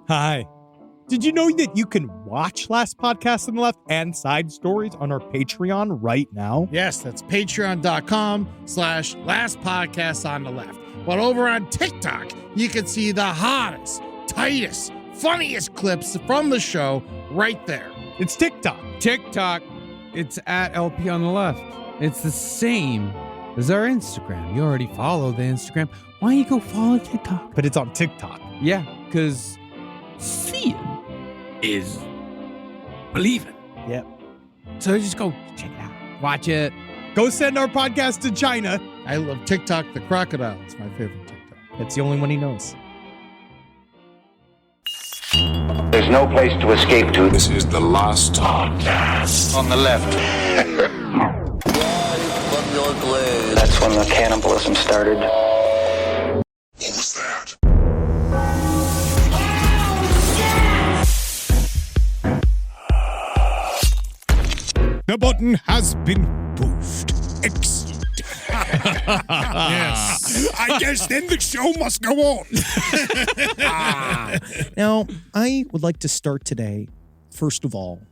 Hi. Did you know that you can watch Last Podcast on the Left and side stories on our Patreon right now? Yes, that's patreon.com/Last Podcast on the Left. But over on TikTok, you can see the hottest, tightest, funniest clips from the show right there. It's TikTok. TikTok, it's at LP on the Left. It's the same as our Instagram. You already follow the Instagram. Why don't you go follow TikTok? But it's on TikTok. Yeah, because seeing is believing. Yep. So just go check it out. Watch it. Go send our podcast to China. I love TikTok the crocodile. It's my favorite TikTok. That's the only one he knows. There's no place to escape to. This is the Last Podcast On the left. That's when the cannibalism started. What was that? The button has been moved. Excellent. Yes. I guess then the show must go on. Now, I would like to start today, first of all,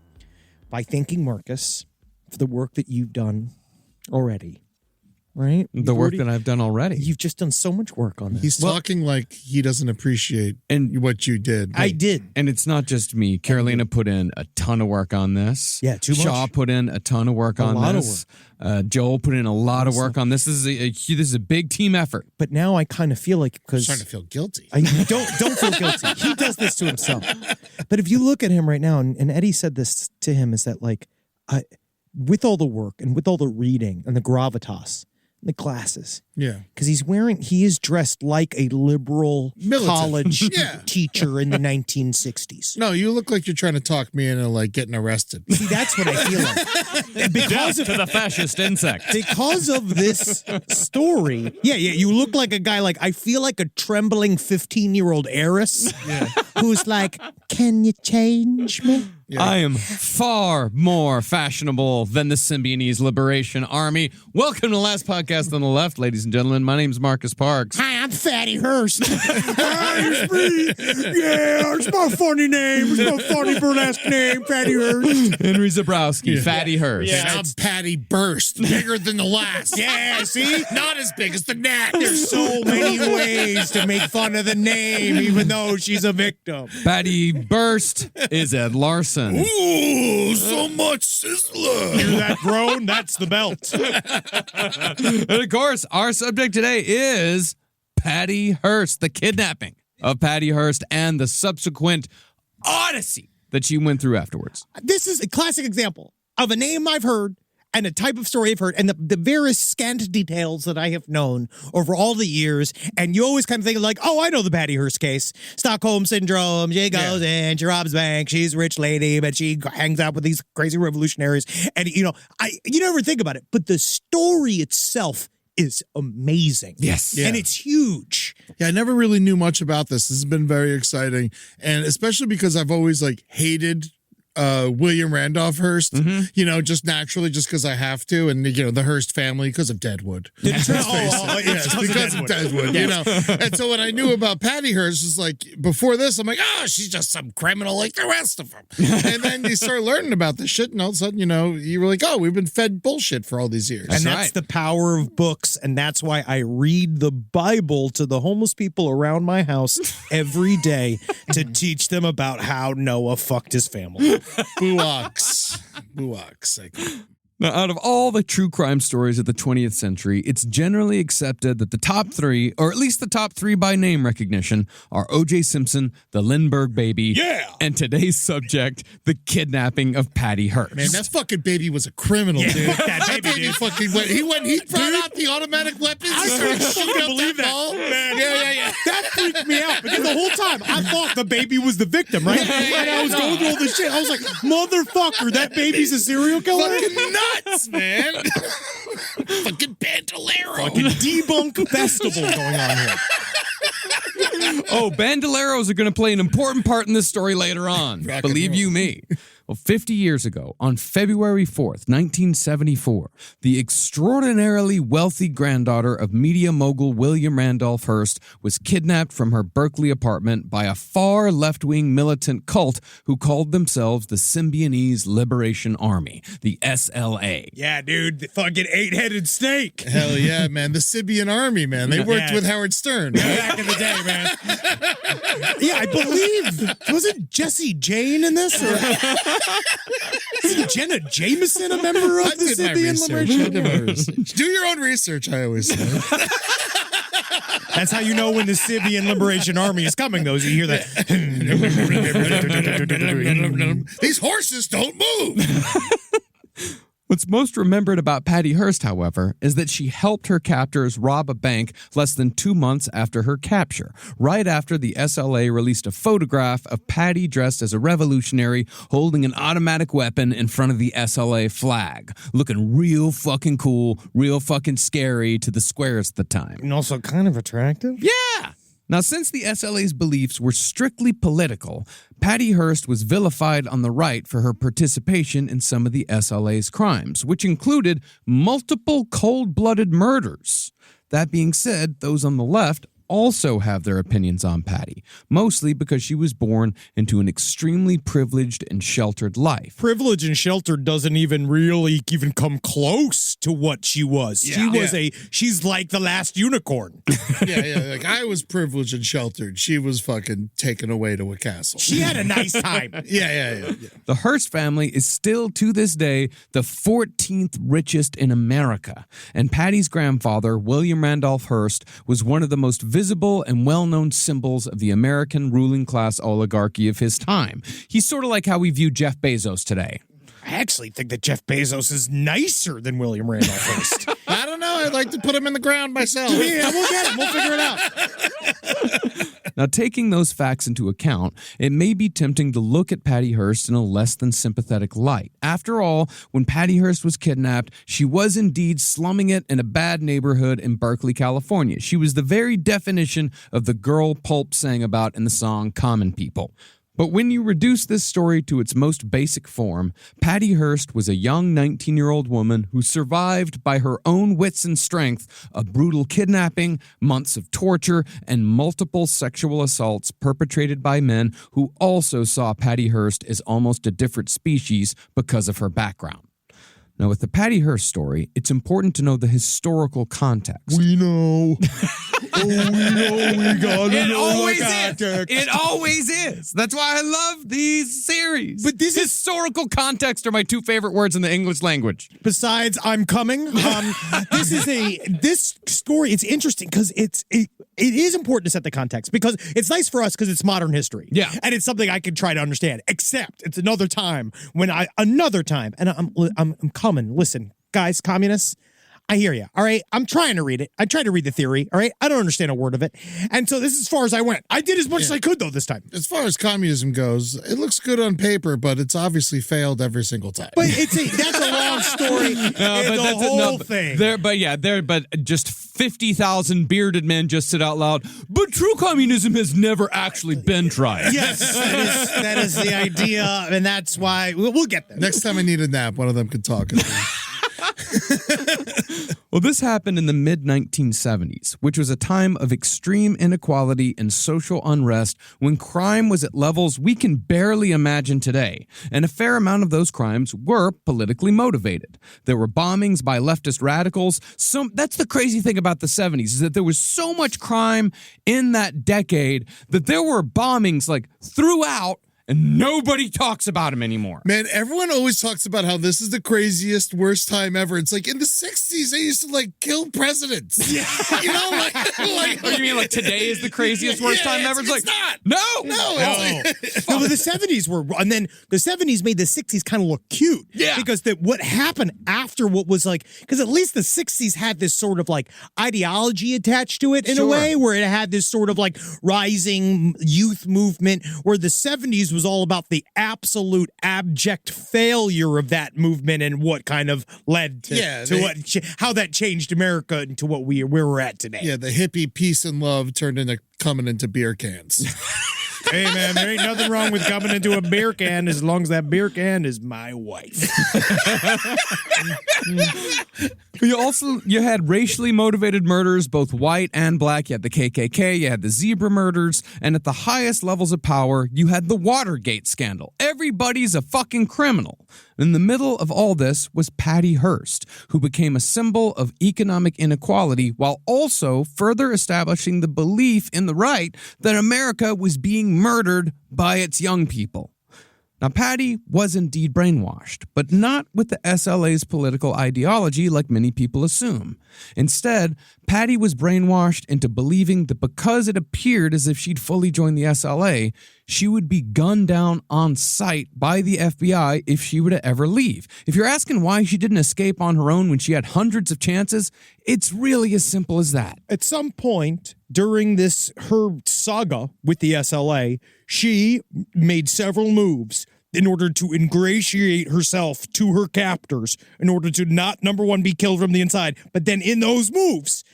by thanking Marcus for the work that you've done already. Right? The work that I've done already. You've just done so much work on this. He's talking like he doesn't appreciate what you did. I did. And it's not just me. Carolina put in a ton of work on this. Yeah, too much. Shaw put in a ton of work on this. Joel put in a lot of work on this. This is a big team effort. But now I kind of feel like, because I'm starting to feel guilty. don't feel guilty. He does this to himself. But if you look at him right now, and Eddie said this to him, is that like, with all the work and with all the reading and the gravitas, the glasses. Yeah. Because he is dressed like a liberal Militant. college Yeah. teacher in the 1960s. No, you look like you're trying to talk me into like getting arrested. See, that's what I feel like. Because of the fascist insect. Because of this story. Yeah, you look like a guy I feel like a trembling 15-year-old heiress who's like, can you change me? Yeah. I am far more fashionable than the Symbionese Liberation Army. Welcome to the Last Podcast on the Left, ladies and gentlemen. My name's Marcus Parks. Hi, I'm Patty Hearst. Hi, it's me. Yeah, it's my funny name. It's my funny burlesque name, Patty Hearst. Henry Zabrowski, Fatty Hearst. Yeah, I'm Patty Burst, bigger than the last. Yeah, see? Not as big as the next. There's so many ways to make fun of the name, even though she's a victim. Patty Burst is Ed Larson. Ooh, so much sizzler. Hear that groan? That's the belt. And of course, our subject today is Patty Hearst, the kidnapping of Patty Hearst and the subsequent odyssey that she went through afterwards. This is a classic example of a name I've heard and a type of story I've heard and the various scant details that I have known over all the years. And you always kind of think like, oh, I know the Patty Hearst case. Stockholm Syndrome. She goes in, she robs bank. She's a rich lady, but she hangs out with these crazy revolutionaries. And, you never think about it. But the story itself is amazing. Yes. Yeah. And it's huge. Yeah, I never really knew much about this. This has been very exciting. And especially because I've always hated William Randolph Hearst, just naturally, just because I have to, and the Hearst family because of Deadwood. Yes, Because of Deadwood, And so when I knew about Patty Hearst, it's like before this, I'm like, she's just some criminal like the rest of them. And then you start learning about this shit, and all of a sudden, you were like, we've been fed bullshit for all these years. And that's the power of books, and that's why I read the Bible to the homeless people around my house every day to teach them about how Noah fucked his family. Buox. Now, out of all the true crime stories of the 20th century, it's generally accepted that the top three, or at least the top three by name recognition, are O.J. Simpson, the Lindbergh baby, and today's subject, the kidnapping of Patty Hearst. Man, that fucking baby was a criminal, dude. That baby fucking went. He brought out the automatic weapons. He started shooting up that ball. Man. Yeah. That freaked me out because the whole time I thought the baby was the victim, right? And I was going through all this shit. I was like, motherfucker, that baby's a serial killer? Fucking nuts, man. Fucking Bandolero. Fucking debunk festival going on here. Oh, bandoleros are going to play an important part in this story later on. Believe you me. Well, 50 years ago, on February 4th, 1974, the extraordinarily wealthy granddaughter of media mogul William Randolph Hearst was kidnapped from her Berkeley apartment by a far left-wing militant cult who called themselves the Symbionese Liberation Army, the SLA. Yeah, dude, the fucking 8-headed snake. Hell yeah, man. The Symbionese Army, man. They worked with Howard Stern. Right? Back in the day, man. Yeah, I believe, wasn't Jesse Jane in this? Or isn't Jenna Jameson a member of the Symbionese Liberation Army? Do your own research, I always say. That's how you know when the Symbionese Liberation Army is coming, though. You hear that. These horses don't move. What's most remembered about Patty Hearst, however, is that she helped her captors rob a bank less than 2 months after her capture, right after the SLA released a photograph of Patty dressed as a revolutionary holding an automatic weapon in front of the SLA flag, looking real fucking cool, real fucking scary to the squares at the time. And also kind of attractive. Yeah! Now, since the SLA's beliefs were strictly political, Patty Hearst was vilified on the right for her participation in some of the SLA's crimes, which included multiple cold-blooded murders. That being said, those on the left also have their opinions on Patty, mostly because she was born into an extremely privileged and sheltered life. Privileged and sheltered doesn't even really even come close to what she was. She's like the last unicorn. Yeah. Like I was privileged and sheltered. She was fucking taken away to a castle. She had a nice time. Yeah. The Hearst family is still, to this day, the 14th richest in America. And Patty's grandfather, William Randolph Hearst, was one of the most visible and well-known symbols of the American ruling class oligarchy of his time. He's sort of like how we view Jeff Bezos today. I actually think that Jeff Bezos is nicer than William Randolph Hearst. I don't know. I'd like to put him in the ground myself. Yeah, we'll get him. We'll figure it out. Now, taking those facts into account, it may be tempting to look at Patty Hearst in a less than sympathetic light. After all, when Patty Hearst was kidnapped, she was indeed slumming it in a bad neighborhood in Berkeley, California. She was the very definition of the girl Pulp sang about in the song Common People. But when you reduce this story to its most basic form, Patty Hearst was a young 19-year-old woman who survived by her own wits and strength a brutal kidnapping, months of torture, and multiple sexual assaults perpetrated by men who also saw Patty Hearst as almost a different species because of her background. Now, with the Patty Hearst story, it's important to know the historical context. We know. We gotta It know always the is. context. It always is. That's why I love these series. But this is historical context are my two favorite words in the English language. besides I'm coming. This story, it's interesting because it is important to set the context because it's nice for us because it's modern history. Yeah. And it's something I can try to understand, except it's another time and I'm coming. Listen, guys, communists, I hear you. All right. I'm trying to read it. I tried to read the theory. All right. I don't understand a word of it. And so this is as far as I went. I did as much as I could, though, this time. As far as communism goes, it looks good on paper, but it's obviously failed every single time. But that's a long story. But just 50,000 bearded men just said out loud, but true communism has never actually been tried. Yes, that is the idea. And that's why we'll get there. Next time I need a nap, one of them could talk. Well, this happened in the mid-1970s, which was a time of extreme inequality and social unrest when crime was at levels we can barely imagine today. And a fair amount of those crimes were politically motivated. There were bombings by leftist radicals. That's the crazy thing about the 70s, is that there was so much crime in that decade that there were bombings like throughout, and nobody talks about him anymore. Man, everyone always talks about how this is the craziest, worst time ever. It's like in the 60s, they used to like kill presidents. Yeah. You know, like Oh, you mean like today is the craziest, worst time ever? It's not. No. No, but the 70s were, and then the 70s made the 60s kind of look cute. Yeah. Because what happened after what was like, because at least the 60s had this sort of like ideology attached to it in a way, where it had this sort of like rising youth movement, where the 70s was all about the absolute abject failure of that movement and what kind of led to how that changed America into where we're at today. Yeah, the hippie peace and love turned into coming into beer cans. Hey, man, there ain't nothing wrong with coming into a beer can as long as that beer can is my wife. You had racially motivated murders, both white and black. You had the KKK, you had the zebra murders, and at the highest levels of power, you had the Watergate scandal. Everybody's a fucking criminal. In the middle of all this was Patty Hearst, who became a symbol of economic inequality while also further establishing the belief in the right that America was being murdered by its young people. Now, Patty was indeed brainwashed, but not with the SLA's political ideology like many people assume. Instead, Patty was brainwashed into believing that because it appeared as if she'd fully joined the SLA, she would be gunned down on sight by the FBI if she were to ever leave. If you're asking why she didn't escape on her own when she had hundreds of chances, it's really as simple as that. At some point during her saga with the SLA, she made several moves in order to ingratiate herself to her captors, in order to not, number one, be killed from the inside, but then in those moves,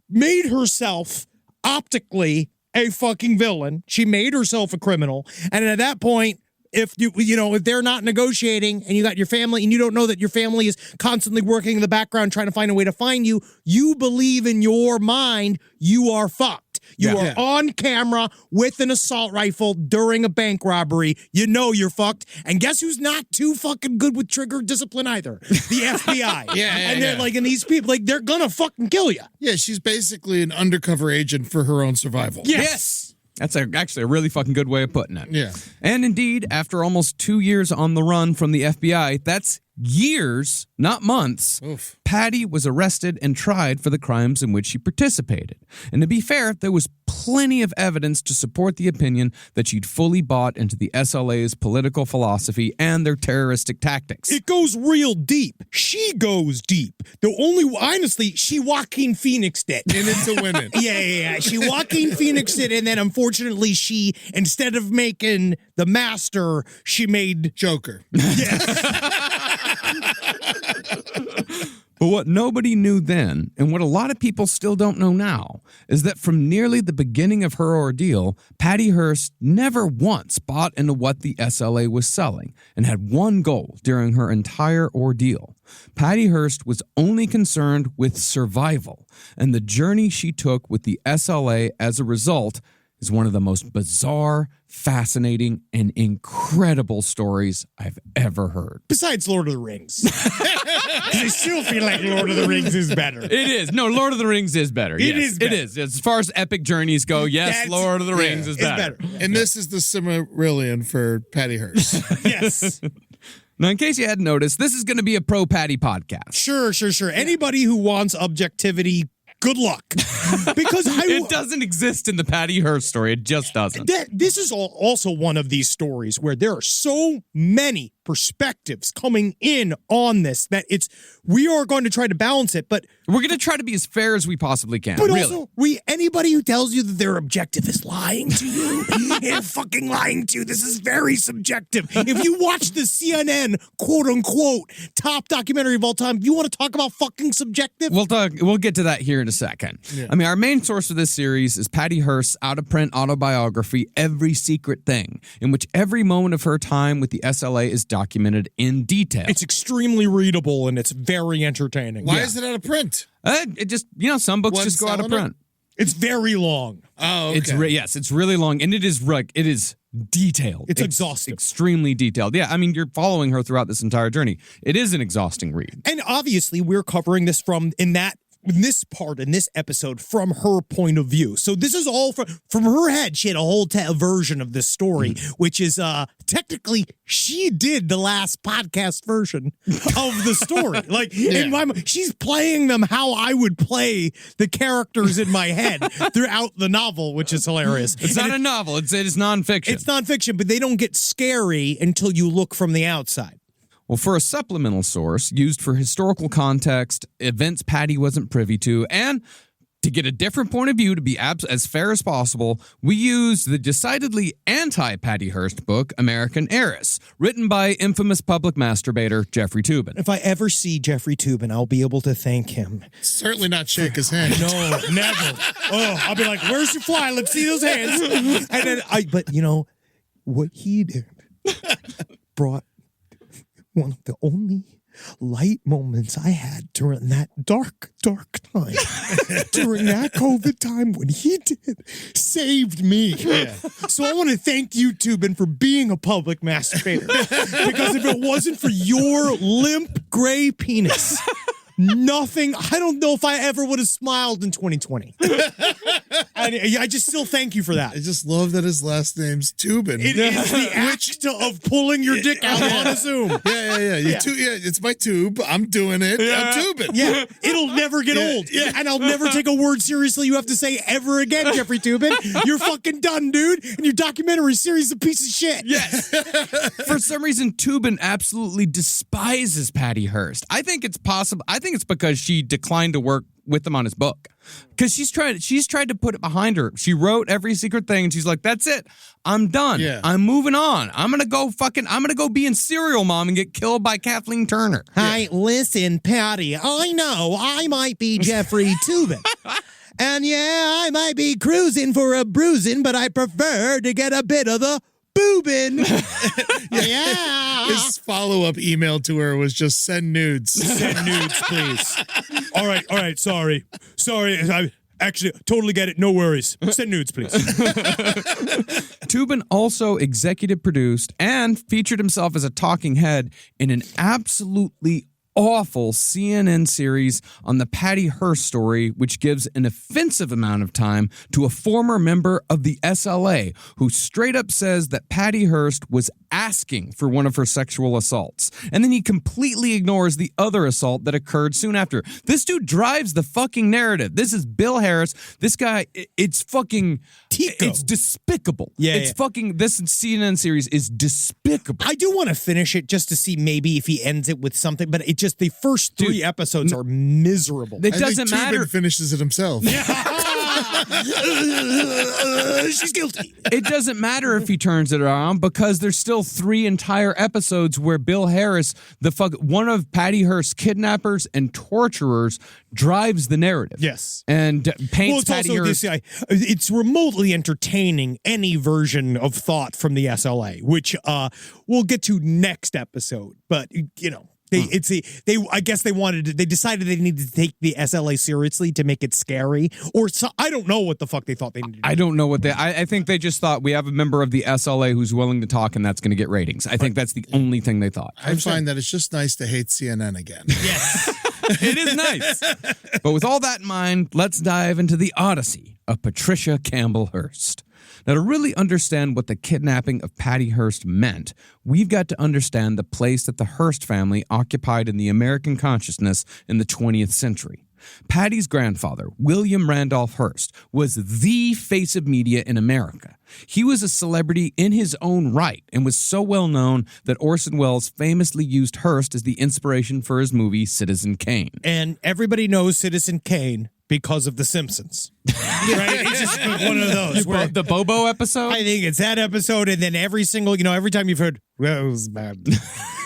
made herself optically a fucking villain. She made herself a criminal. And at that point, if if they're not negotiating and you got your family and you don't know that your family is constantly working in the background trying to find a way to find you, you believe in your mind you are fucked. You are on camera with an assault rifle during a bank robbery. You know you're fucked. And guess who's not too fucking good with trigger discipline either? The FBI. And they're like, and these people, like, they're gonna fucking kill you. Yeah, she's basically an undercover agent for her own survival. Yes. That's actually a really fucking good way of putting it. Yeah. And indeed, after almost 2 years on the run from the FBI, that's years, not months, Oof. Patty was arrested and tried for the crimes in which she participated. And to be fair, there was plenty of evidence to support the opinion that she'd fully bought into the SLA's political philosophy and their terroristic tactics. It goes real deep. She goes deep. Honestly, she Joaquin Phoenixed it. In it to win it. Yeah. She Joaquin Phoenixed it, and then unfortunately she, instead of making the master, she made Joker. But what nobody knew then, and what a lot of people still don't know now, is that from nearly the beginning of her ordeal, Patty Hearst never once bought into what the SLA was selling and had one goal during her entire ordeal. Patty Hearst was only concerned with survival, and the journey she took with the SLA as a result is one of the most bizarre, fascinating, and incredible stories I've ever heard. Besides Lord of the Rings. I still feel like Lord of the Rings is better. It is. No, Lord of the Rings is better. It is better. It is. As far as epic journeys go, yes, Lord of the Rings is better. And this is the Silmarillion for Patty Hearst. Yes. Now, in case you hadn't noticed, this is going to be a pro Patty podcast. Sure. Anybody who wants objectivity, good luck. Because it doesn't exist in the Patty Hearst story. It just doesn't. This is also one of these stories where there are so many perspectives coming in on this that we are going to try to balance it, but we're going to try to be as fair as we possibly can. But really. also, anybody who tells you that they're objective is lying to you. They're fucking lying to you. This is very subjective. If you watch the CNN quote unquote top documentary of all time, you want to talk about fucking subjective? We'll get to that here in a second. Yeah. I mean, our main source for this series is Patty Hearst's out-of-print autobiography, Every Secret Thing, in which every moment of her time with the SLA is documented in detail. It's extremely readable and it's very entertaining. Why is it out of print? It just, some books just go out of print. It's very long. Oh, okay. It's really long, and it is detailed. It's exhausting. Extremely detailed. Yeah, I mean, you're following her throughout this entire journey. It is an exhausting read. And obviously, we're covering this in this part in this episode from her point of view. So this is all from her head. She had a whole version of this story, which is technically she did the last podcast version of the story. Like in my mind, she's playing them how I would play the characters in my head throughout the novel, which is hilarious. It's not a novel. It is nonfiction. It's nonfiction, but they don't get scary until you look from the outside. Well, for a supplemental source used for historical context, events Patty wasn't privy to, and To get a different point of view, to be as fair as possible, we used the decidedly anti-Patty Hearst book, American Heiress, written by infamous public masturbator Jeffrey Toobin. If I ever see Jeffrey Toobin, I'll be able to thank him. Certainly not shake his hand. No, never. Oh, I'll be like, where's your fly? Let's see those hands. And then but you know, what he did brought one of the only light moments I had during that dark time, during that COVID time when he did, saved me. Yeah. So I want to thank you, Toobin, for being a public masturbator. Because if it wasn't for your limp gray penis, nothing, I don't know if I ever would have smiled in 2020. I just still thank you for that. I just love that his last name's Toobin. It is the act of pulling your dick out on a Zoom. Yeah. It's my tube. I'm doing it. I'm tubing. Yeah, it'll never get old. Yeah. And I'll never take a word seriously you have to say ever again, Jeffrey Toobin. You're fucking done, dude. And your documentary series is a piece of shit. Yes. For some reason, Toobin absolutely despises Patty Hearst. I think it's possible. I think it's because she declined to work with him on his book. Because she's tried to put it behind her. She wrote every secret thing and she's like, that's it. I'm done. Yeah. I'm moving on. I'm gonna go be in Serial Mom and get killed by Kathleen Turner. Hey, listen, Patty, I know I might be Jeffrey Toobin. And yeah, I might be cruising for a bruising, but I prefer to get a bit of the boobin. Yeah. His follow-up email to her was just send nudes. Send nudes, please. All right. Sorry. I actually totally get it. No worries. Send nudes, please. Toobin also executive produced and featured himself as a talking head in an absolutely awful CNN series on the Patty Hearst story, which gives an offensive amount of time to a former member of the SLA who straight up says that Patty Hearst was asking for one of her sexual assaults. And then he completely ignores the other assault that occurred soon after. This dude drives the fucking narrative. This is Bill Harris. This guy, it's fucking... Tico. It's despicable. Yeah. Fucking... This CNN series is despicable. I do want to finish it just to see maybe if he ends it with something, but it just, the first three episodes are miserable. It doesn't matter. Toobin finishes it himself. She's guilty. It doesn't matter if he turns it around because there's still 3 entire episodes where Bill Harris, one of Patty Hearst's kidnappers and torturers, drives the narrative. Yes. And paints it's Patty also Hearst. It's remotely entertaining any version of thought from the SLA, which we'll get to next episode. But, you know. I guess they decided they needed to take the SLA seriously to make it scary, or so, I don't know what the fuck they thought they needed to do. I don't know what I think they just thought we have a member of the SLA who's willing to talk and that's going to get ratings. I think that's the only thing they thought. I find that it's just nice to hate CNN again. Yes. It is nice. But with all that in mind, let's dive into the odyssey of Patricia Campbell Hearst. Now, to really understand what the kidnapping of Patty Hearst meant, we've got to understand the place that the Hearst family occupied in the American consciousness in the 20th century. Patty's grandfather, William Randolph Hearst, was the face of media in America. He was a celebrity in his own right and was so well known that Orson Welles famously used Hearst as the inspiration for his movie Citizen Kane. And everybody knows Citizen Kane because of The Simpsons. Right? It's just one of those. The Bobo episode? I think it's that episode, and then every time you've heard, well, it was bad.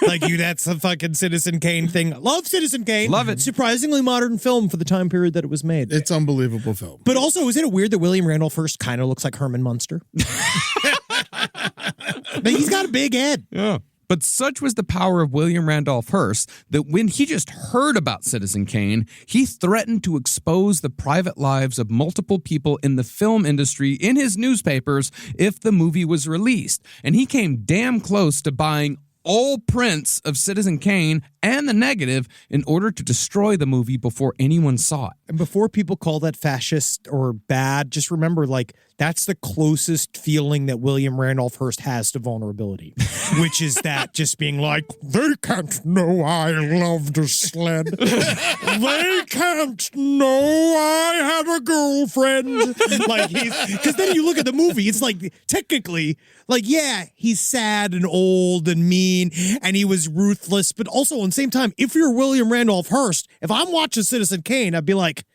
That's a fucking Citizen Kane thing. Love Citizen Kane. Love it. Surprisingly modern film for the time period that it was made. It's unbelievable film. But also, isn't it weird that William Randolph Hearst kind of looks like Herman Munster? But he's got a big head. Yeah. But such was the power of William Randolph Hearst that when he just heard about Citizen Kane, he threatened to expose the private lives of multiple people in the film industry in his newspapers if the movie was released. And he came damn close to buying all prints of Citizen Kane and the negative in order to destroy the movie before anyone saw it. And before people call that fascist or bad, just remember, that's the closest feeling that William Randolph Hearst has to vulnerability, which is that just being like, they can't know I love the sled. They can't know I have a girlfriend. Because then you look at the movie, it's technically, yeah, he's sad and old and mean, and he was ruthless, but also at the same time, if you're William Randolph Hearst, if I'm watching Citizen Kane, I'd be like,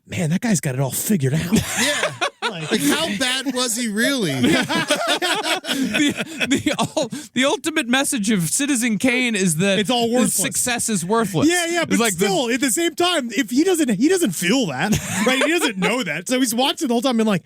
man, that guy's got it all figured out. Yeah. Like, how bad was he really? The ultimate message of Citizen Kane is that It's all worthless. success is worthless. Yeah, but It's like still, at the same time, if he doesn't feel that, right? He doesn't know that, so he's watching the whole time, being like,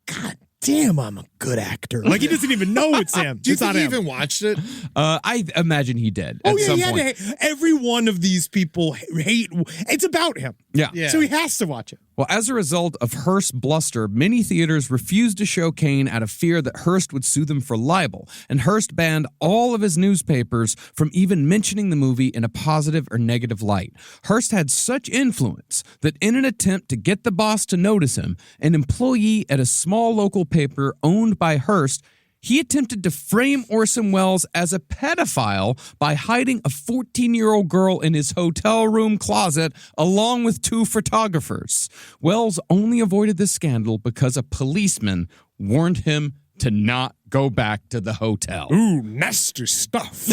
God damn, I'm a good actor. Like he doesn't even know it's him. Do you It's think not he him. even watched it? I imagine he did. Oh at yeah, some he had point. to hate. Every one of these people hate. It's about him. Yeah. Yeah. So he has to watch it. Well, as a result of Hearst's bluster, many theaters refused to show Kane out of fear that Hearst would sue them for libel, and Hearst banned all of his newspapers from even mentioning the movie in a positive or negative light. Hearst had such influence that in an attempt to get the boss to notice him, an employee at a small local paper owned by Hearst, he attempted to frame Orson Welles as a pedophile by hiding a 14-year-old girl in his hotel room closet along with 2 photographers. Welles only avoided this scandal because a policeman warned him to not go back to the hotel. Ooh, nasty stuff.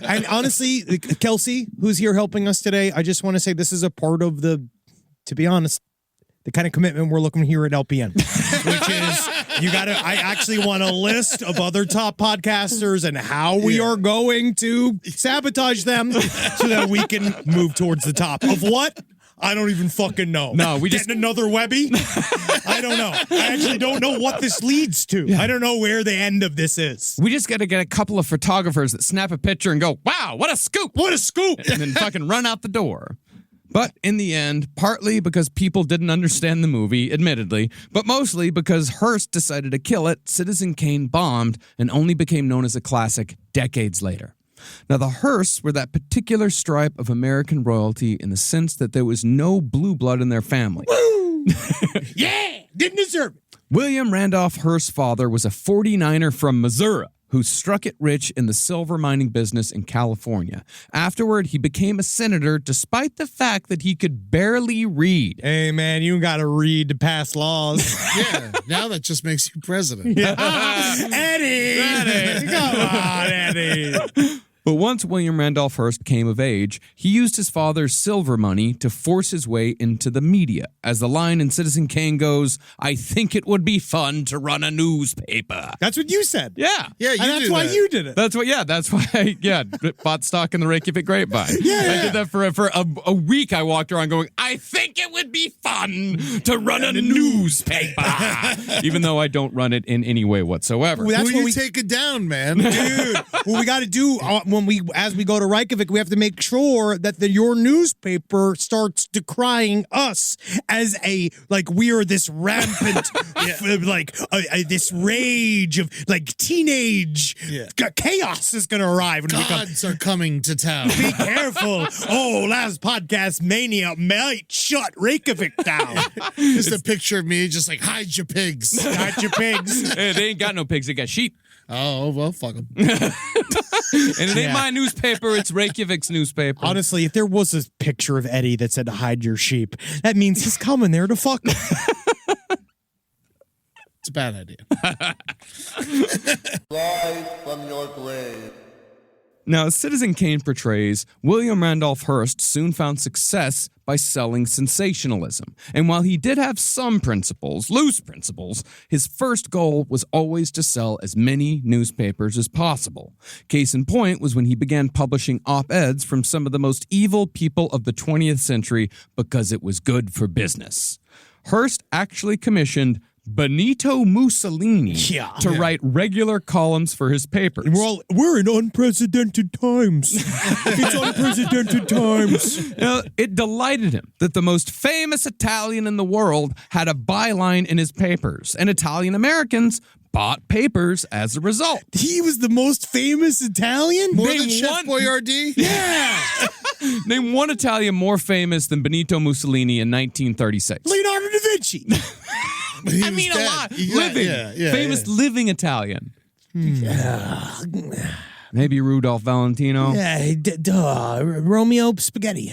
And honestly, Kelsey, who's here helping us today, I just want to say this is a part of to be honest, the kind of commitment we're looking here at LPN, which is I actually want a list of other top podcasters and how we are going to sabotage them so that we can move towards the top of what? I don't even fucking know. No, we Getting another Webby? I don't know. I actually don't know what this leads to. Yeah. I don't know where the end of this is. We just got to get a couple of photographers that snap a picture and go, wow, what a scoop. What a scoop. And then fucking run out the door. But in the end, partly because people didn't understand the movie, admittedly, but mostly because Hearst decided to kill it, Citizen Kane bombed and only became known as a classic decades later. Now, the Hearsts were that particular stripe of American royalty in the sense that there was no blue blood in their family. Woo! Yeah! Didn't deserve it. William Randolph Hearst's father was a 49er from Missouri who struck it rich in the silver mining business in California. Afterward, he became a senator despite the fact that he could barely read. Hey, man, you got to read to pass laws. Yeah, now that just makes you president. Eddie! Come on, Eddie! But once William Randolph Hearst came of age, he used his father's silver money to force his way into the media. As the line in Citizen Kane goes, I think it would be fun to run a newspaper. That's what you said. Yeah. Yeah, And that's why you did it. That's why I bought stock in the Reykjavik Grapevine. I did that for a week. I walked around going, I think it would be fun to run a newspaper. Even though I don't run it in any way whatsoever. Well, Will you take it down, man? Dude, what we got to do as we go to Reykjavik, we have to make sure that your newspaper starts decrying us as we are this rampant, this rage of teenage chaos is going to arrive. When Gods are coming to town. Be careful. Oh, last podcast mania might shut Reykjavik down. Just a picture of me just hide your pigs. Hide your pigs. Hey, they ain't got no pigs, they got sheep. Oh, well, fuck them. And it ain't my newspaper, it's Reykjavik's newspaper. Honestly, if there was a picture of Eddie that said hide your sheep, that means he's coming there to fuck them. It's a bad idea. Rise from your grave. Now, as Citizen Kane portrays, William Randolph Hearst soon found success by selling sensationalism. And while he did have some principles, loose principles, his first goal was always to sell as many newspapers as possible. Case in point was when he began publishing op-eds from some of the most evil people of the 20th century because it was good for business. Hearst actually commissioned Benito Mussolini to write regular columns for his papers. Well, we're in unprecedented times. It's unprecedented times. Now, it delighted him that the most famous Italian in the world had a byline in his papers, and Italian Americans bought papers as a result. He was the most famous Italian? More than Chef Boyardee? Yeah. Name one Italian more famous than Benito Mussolini in 1936. Leonardo da Vinci. I mean, a lot. Famous living Italian. Maybe Rudolph Valentino. Yeah, Romeo Spaghetti.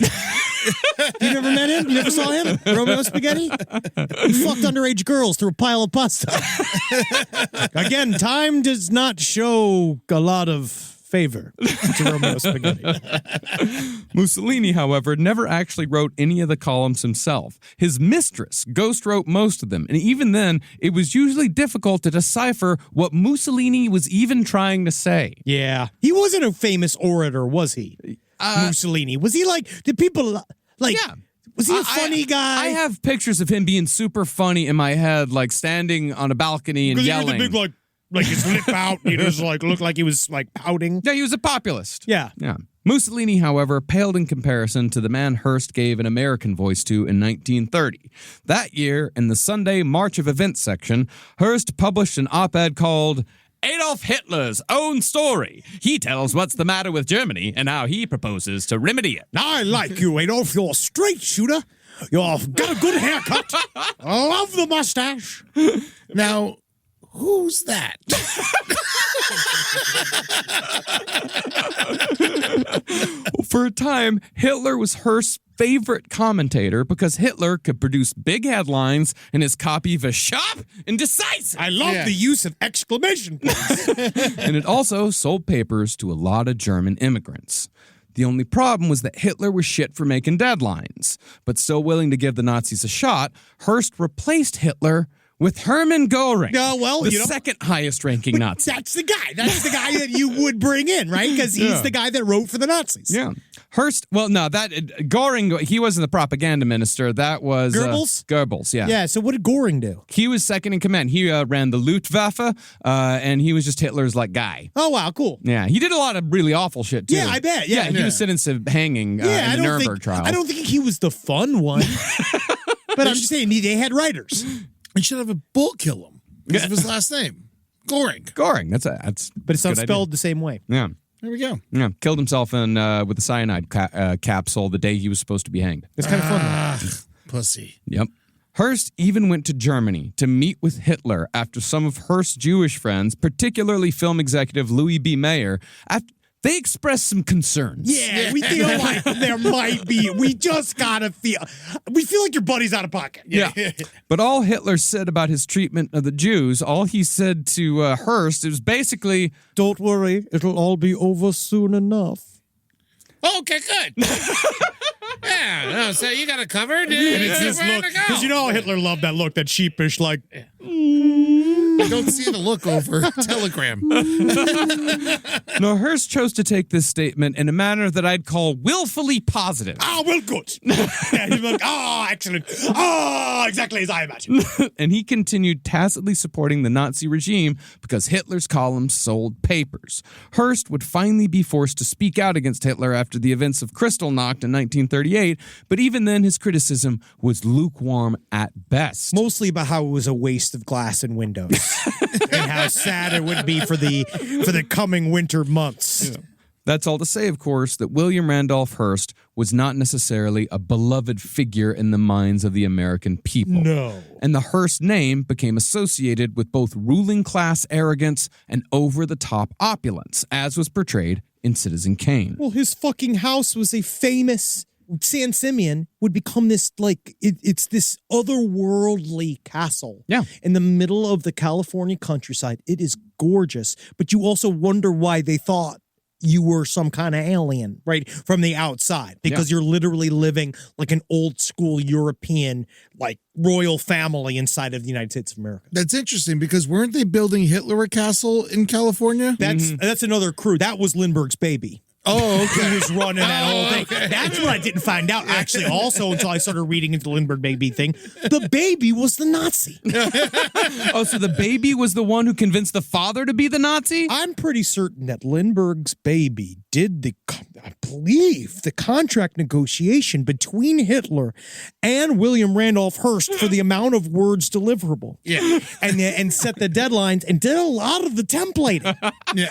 You never met him? You never saw him? Romeo Spaghetti? He fucked underage girls through a pile of pasta. Again, time does not show a lot of favor to Romeo Spaghetti. Mussolini, however, never actually wrote any of the columns himself. His mistress ghost wrote most of them, and even then, it was usually difficult to decipher what Mussolini was even trying to say. Yeah. He wasn't a famous orator, was he? Mussolini. Was he like, did people like, Yeah. was he a funny guy? I have pictures of him being super funny in my head, like standing on a balcony and yelling. He had the big, like his lip out. He just like looked like he was like pouting. Yeah, he was a populist. Yeah. Yeah. Mussolini, however, paled in comparison to the man Hearst gave an American voice to in 1930. That year, in the Sunday March of Events section, Hearst published an op-ed called Adolf Hitler's Own Story. He tells what's the matter with Germany and how he proposes to remedy it. I like you, Adolf. You're a straight shooter. You've got a good haircut. I love the mustache. Now, who's that? For a time, Hitler was Hearst's favorite commentator because Hitler could produce big headlines and his copy was sharp and decisive. I love the use of exclamation points. And it also sold papers to a lot of German immigrants. The only problem was that Hitler was shit for making deadlines. But still willing to give the Nazis a shot, Hearst replaced Hitler with Hermann Goring, the second highest ranking Nazi. That's the guy. That's the guy that you would bring in, right? Because he's the guy that wrote for the Nazis. Yeah. Hearst, Goring, he wasn't the propaganda minister. That was Goebbels? Goebbels, yeah. Yeah, so what did Goring do? He was second in command. He ran the Luftwaffe, and he was just Hitler's like guy. Oh, wow, cool. Yeah, he did a lot of really awful shit, too. Yeah, I bet. Yeah, he was sentenced to hanging in the Nuremberg trial. I don't think he was the fun one. But I'm just saying, they had writers. You should have a bull kill him because of his last name. Goring. Goring, that's But it's not spelled the same way. Yeah. There we go. Yeah, killed himself with a cyanide capsule the day he was supposed to be hanged. It's kind of fun, though. Pussy. Yep. Hearst even went to Germany to meet with Hitler after some of Hearst's Jewish friends, particularly film executive Louis B. Mayer, they expressed some concerns. Yeah, we feel like there might be. We just gotta feel. We feel like your buddy's out of pocket. Yeah. But all Hitler said about his treatment of the Jews, all he said to Hearst, it was basically, "Don't worry, it'll all be over soon enough." Okay, good. Yeah, so you got it covered. And it's this look, because you know Hitler loved that look, that sheepish, like. I don't see the look over Telegram. No, Hearst chose to take this statement in a manner that I'd call willfully positive. Ah, well, good. Yeah, he's like, excellent. Exactly as I imagined. And he continued tacitly supporting the Nazi regime because Hitler's columns sold papers. Hearst would finally be forced to speak out against Hitler after the events of Kristallnacht in 1938, but even then his criticism was lukewarm at best. Mostly about how it was a waste of glass and windows. And how sad it would be for the coming winter months. Yeah. That's all to say, of course, that William Randolph Hearst was not necessarily a beloved figure in the minds of the American people. No. And the Hearst name became associated with both ruling class arrogance and over-the-top opulence, as was portrayed in Citizen Kane. Well, his fucking house was a famous... San Simeon would become this, like, it's this otherworldly castle. Yeah. In the middle of the California countryside. It is gorgeous, but you also wonder why they thought you were some kind of alien, right, from the outside, because you're literally living like an old school European, like, royal family inside of the United States of America. That's interesting, because weren't they building Hitler a castle in California? That's another crew. That was Lindbergh's baby. Oh, okay. He was running that whole thing. Okay. That's what I didn't find out, actually, also, until I started reading into the Lindbergh baby thing. The baby was the Nazi. Oh, so the baby was the one who convinced the father to be the Nazi? I'm pretty certain that Lindbergh's baby did I believe, the contract negotiation between Hitler and William Randolph Hearst for the amount of words deliverable. Yeah. And set the deadlines and did a lot of the templating,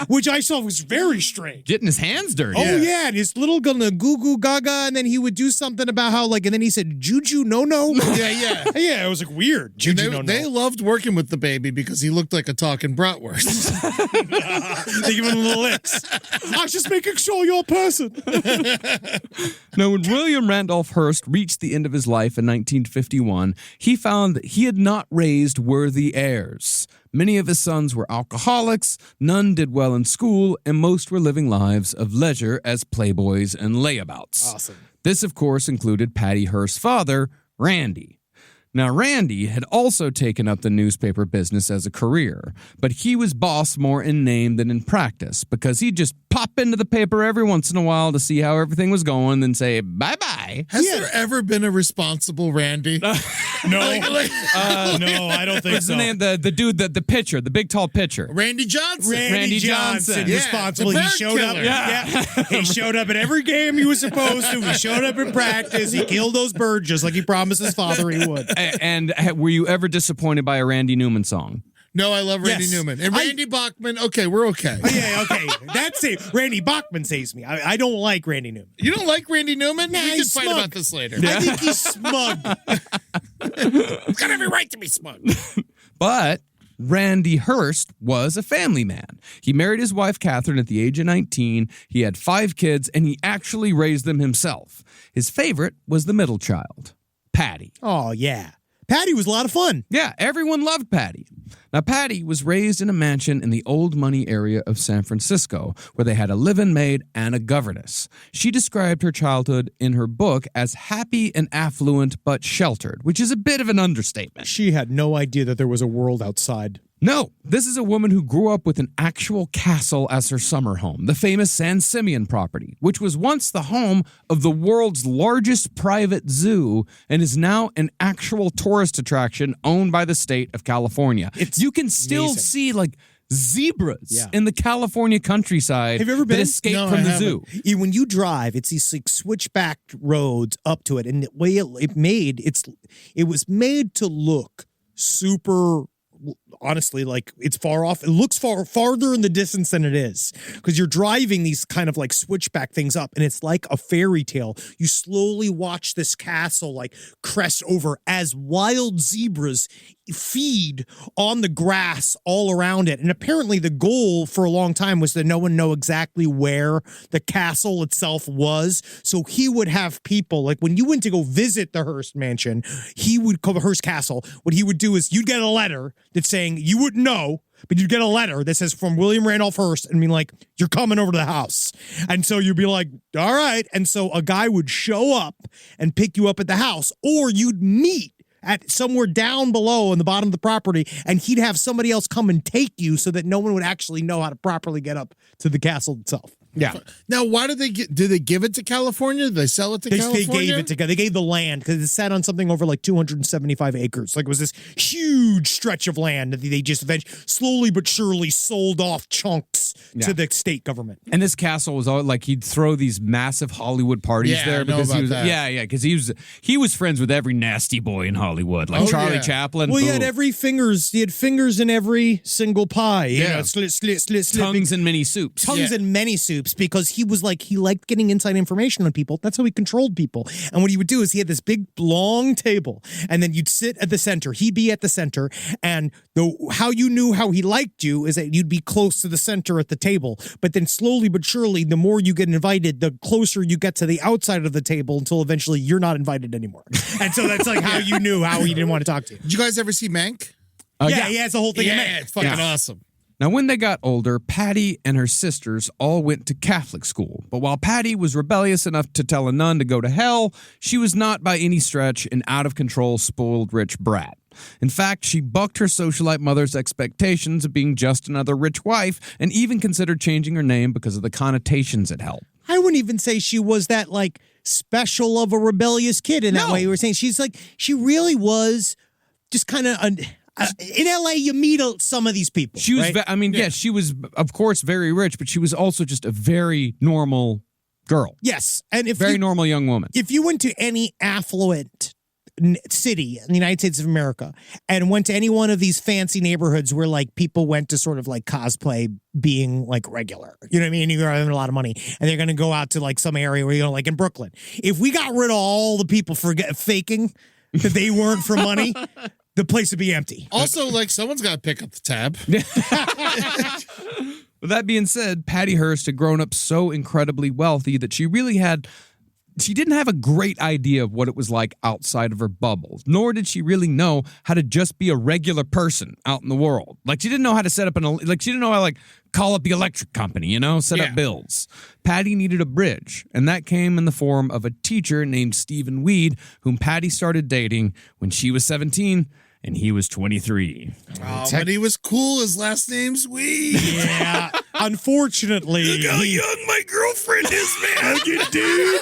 which I saw was very strange. Getting his hands dirty. Oh, yeah. And his little gonna goo goo gaga, and then he would do something about how, like, and then he said, juju no no. Yeah. Yeah, it was like weird. Juju no no. They loved working with the baby because he looked like a talking bratwurst. They give him little licks. I was just making sure your person Johnson. Now, when William Randolph Hearst reached the end of his life in 1951, he found that he had not raised worthy heirs. Many of his sons were alcoholics, none did well in school, and most were living lives of leisure as playboys and layabouts. Awesome. This, of course, included Patty Hearst's father, Randy. Now, Randy had also taken up the newspaper business as a career, but he was boss more in name than in practice because he'd just pop into the paper every once in a while to see how everything was going, then say bye-bye. Has there ever been a responsible Randy? No, no, I don't think What's so. the name? The dude, the pitcher, the big tall pitcher. Randy Johnson. Randy Johnson. Yeah, responsible. the He bird showed up. killer. Yeah. He showed up at every game he was supposed to. He showed up in practice. He killed those birds just like he promised his father he would. And were you ever disappointed by a Randy Newman song? No, I love Randy Yes. Newman. And Randy Bachman, okay, we're okay. Oh, yeah, okay. That's it. Randy Bachman saves me. I don't like Randy Newman. You don't like Randy Newman? Nah, we can he's fight smug. about this later. I think he's smug. He's got every right to be smug. But Randy Hearst was a family man. He married his wife, Catherine, at the age of 19. He had 5 kids, and he actually raised them himself. His favorite was the middle child, Patty. Oh, yeah. Patty was a lot of fun. Yeah, everyone loved Patty. Now, Patty was raised in a mansion in the old money area of San Francisco, where they had a live-in maid and a governess. She described her childhood in her book as happy and affluent but sheltered, which is a bit of an understatement. She had no idea that there was a world outside. No, this is a woman who grew up with an actual castle as her summer home, the famous San Simeon property, which was once the home of the world's largest private zoo and is now an actual tourist attraction owned by the state of California. You can still amazing. see like zebras Yeah. in the California countryside Have you ever been? that escaped No, from I the haven't. zoo. When you drive, it's these like switchback roads up to it, and the way it was made to look super. Honestly, like it's far off. It looks farther in the distance than it is because you're driving these kind of like switchback things up, and it's like a fairy tale. You slowly watch this castle like crest over as wild zebras feed on the grass all around it. And apparently, the goal for a long time was that no one know exactly where the castle itself was. So he would have people like when you went to go visit the Hearst mansion, Hearst Castle. What he would do is you'd get a letter that's saying you wouldn't know, but you'd get a letter that says from William Randolph Hearst and be like, you're coming over to the house. And so you'd be like, all right. And so a guy would show up and pick you up at the house, or you'd meet at somewhere down below in the bottom of the property, and he'd have somebody else come and take you so that no one would actually know how to properly get up to the castle itself. Yeah. Now, why did they give it to California? Did they sell it to They California? gave the land because it sat on something over like 275 acres. Like it was this huge stretch of land that they just eventually, slowly but surely sold off chunks to the state government. And this castle was all like he'd throw these massive Hollywood parties Yeah, there I know because he about was that. because he was friends with every nasty boy in Hollywood, like Oh, Charlie yeah. Chaplin. Well, he Ooh. had he had fingers in every single pie. You Yeah. know, slit. tongues in many soups. Tongues in many soups because he was like, he liked getting inside information on people. That's how he controlled people. And what he would do is he had this big, long table, and then you'd sit at the center. He'd be at the center, and how you knew how he liked you is that you'd be close to the center at the table. But then slowly but surely, the more you get invited, the closer you get to the outside of the table until eventually you're not invited anymore. And so that's like how you knew how he didn't want to talk to you. Did you guys ever see Mank? Yeah, he has the whole thing in Yeah, there. it's fucking awesome. Now, when they got older, Patty and her sisters all went to Catholic school. But while Patty was rebellious enough to tell a nun to go to hell, she was not by any stretch an out-of-control, spoiled rich brat. In fact, she bucked her socialite mother's expectations of being just another rich wife and even considered changing her name because of the connotations it held. I wouldn't even say she was that like special of a rebellious kid in that No. way. You were saying she's like, she really was just kind of in LA. You meet some of these people. She was, right? yes, she was, of course, very rich, but she was also just a very normal girl. Yes, and Very normal young woman. if you went to any affluent city in the United States of America and went to any one of these fancy neighborhoods where like people went to sort of like cosplay being like regular, you know what I mean? You're having a lot of money and they're going to go out to like some area where, you know, like in Brooklyn. If we got rid of all the people faking that they weren't for money, the place would be empty. Also, like, someone's got to pick up the tab. With that being said, Patty Hearst had grown up so incredibly wealthy that she didn't have a great idea of what it was like outside of her bubble, nor did she really know how to just be a regular person out in the world. Like, she didn't know how to set up she didn't know how to, call up the electric company, set up bills. Patty needed a bridge, and that came in the form of a teacher named Stephen Weed, whom Patty started dating when she was 17 and he was 23. Oh, but he was cool. His last name's Weed. Yeah. Unfortunately. Look how young my girlfriend is, man. Dude.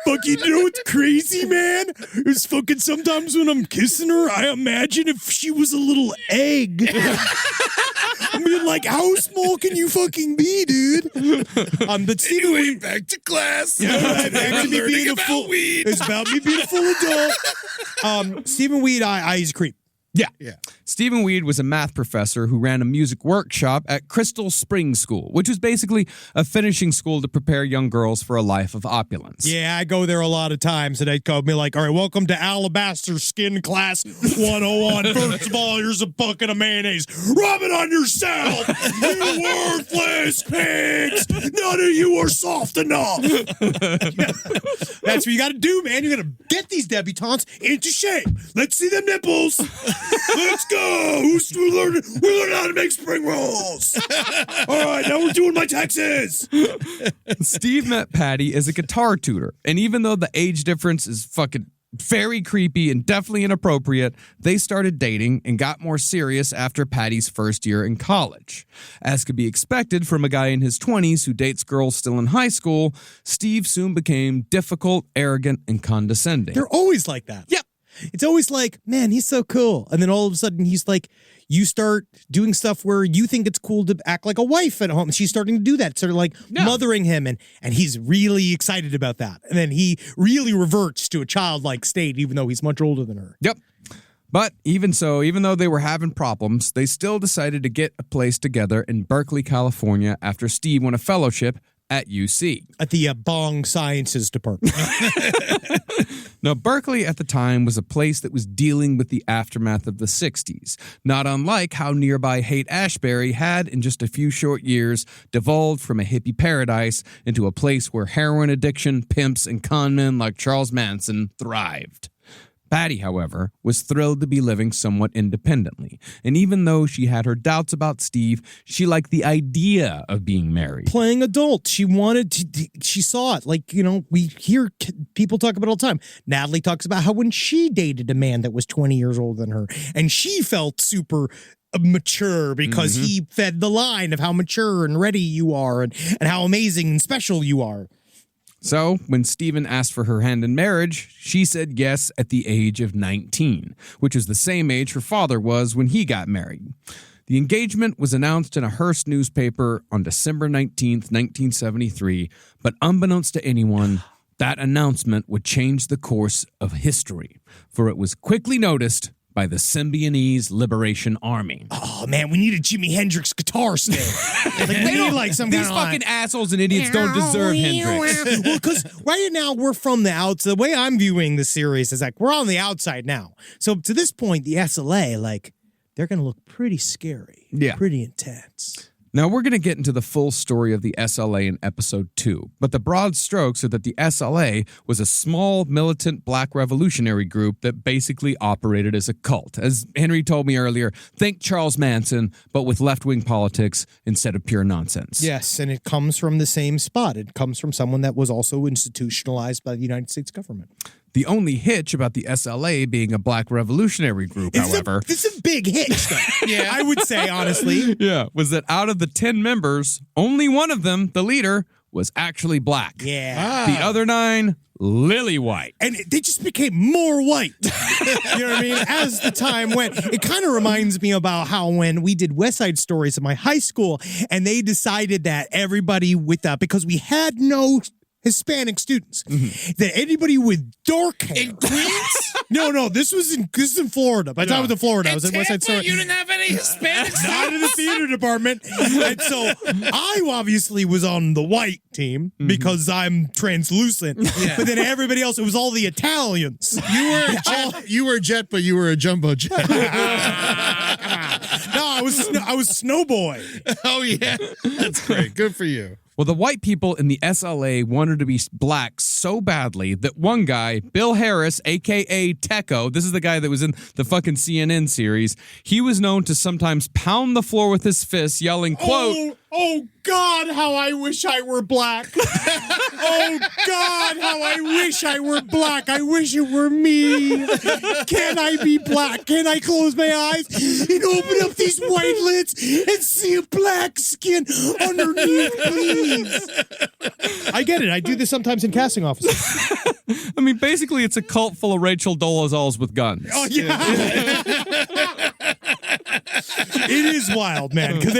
Fucking, you know what's crazy, man? It's fucking sometimes when I'm kissing her, I imagine if she was a little egg. I mean, how small can you fucking be, dude? But Stephen Anyway, Weed, back to class. Yeah, right, back to me being a full weed. It's about me being a full adult. Stephen Weed, he's a creep. Yeah. Stephen Weed was a math professor who ran a music workshop at Crystal Springs School, which was basically a finishing school to prepare young girls for a life of opulence. Yeah, I go there a lot of times, and they'd call me all right, welcome to Alabaster Skin Class 101. First of all, here's a bucket of mayonnaise. Rub it on yourself, you worthless pigs. None of you are soft enough. That's what you got to do, man. You got to get these debutantes into shape. Let's see them nipples. Let's go. We learned how to make spring rolls. All right, now we're doing my taxes. Steve met Patty as a guitar tutor, and even though the age difference is fucking very creepy and definitely inappropriate, they started dating and got more serious after Patty's first year in college. As could be expected from a guy in his 20s who dates girls still in high school, Steve soon became difficult, arrogant, and condescending. They're always like that. Yep. It's always man, he's so cool. And then all of a sudden he's you start doing stuff where you think it's cool to act like a wife at home. She's starting to do that, sort of mothering him. And he's really excited about that. And then he really reverts to a childlike state, even though he's much older than her. Yep. But even so, even though they were having problems, they still decided to get a place together in Berkeley, California after Steve won a fellowship at UC. At the Bong Sciences Department. Now, Berkeley at the time was a place that was dealing with the aftermath of the 60s, not unlike how nearby Haight-Ashbury had, in just a few short years, devolved from a hippie paradise into a place where heroin addiction, pimps, and conmen like Charles Manson thrived. Patty, however, was thrilled to be living somewhat independently, and even though she had her doubts about Steve, she liked the idea of being married. Playing adult. She wanted to, she saw it. We hear people talk about it all the time. Natalie talks about how when she dated a man that was 20 years older than her, and she felt super mature because he fed the line of how mature and ready you are and how amazing and special you are. So, when Stephen asked for her hand in marriage, she said yes at the age of 19, which was the same age her father was when he got married. The engagement was announced in a Hearst newspaper on December 19th, 1973, but unbeknownst to anyone, that announcement would change the course of history, for it was quickly noticed by the Symbionese Liberation Army. Oh, man, we need a Jimi Hendrix guitar stand. These fucking assholes and idiots don't deserve Hendrix. Well, because right now we're from the outside. The way I'm viewing the series is we're on the outside now. So to this point, the SLA, they're going to look pretty scary. Yeah. Pretty intense. Now, we're going to get into the full story of the SLA in episode 2, but the broad strokes are that the SLA was a small militant black revolutionary group that basically operated as a cult. As Henry told me earlier, think Charles Manson, but with left-wing politics instead of pure nonsense. Yes, and it comes from the same spot. It comes from someone that was also institutionalized by the United States government. The only hitch about the SLA being a black revolutionary group, however... This is a big hitch, though. Yeah, I would say, honestly. Yeah, was that out of the 10 members, only one of them, the leader, was actually black. Yeah. The other 9, lily white. And they just became more white. You know what I mean? As the time went. It kind of reminds me about how when we did West Side Stories in my high school, and they decided that everybody with because we had no Hispanic students, that anybody with dark hair in Queens? No, this was in Florida. By the time I was in Florida, I was in West Side Story. You didn't have any Hispanics? Not in the theater department. And so I obviously was on the white team because I'm translucent. Yeah. But then everybody else, it was all the You were a jet, but you were a jumbo jet. No, was Snowboy. Oh, yeah. That's great. Good for you. Well, the white people in the SLA wanted to be black so badly that one guy, Bill Harris, a.k.a. Teco, this is the guy that was in the fucking CNN series, he was known to sometimes pound the floor with his fists, yelling, quote, Oh God, how I wish I were black. Oh God, how I wish I were black. I wish it were me. Can I be black? Can I close my eyes and open up these white lids and see a black skin underneath, please? I get it. I do this sometimes in casting offices. I mean, basically, it's a cult full of Rachel Dolezals with guns. Oh, yeah. It is wild, man, because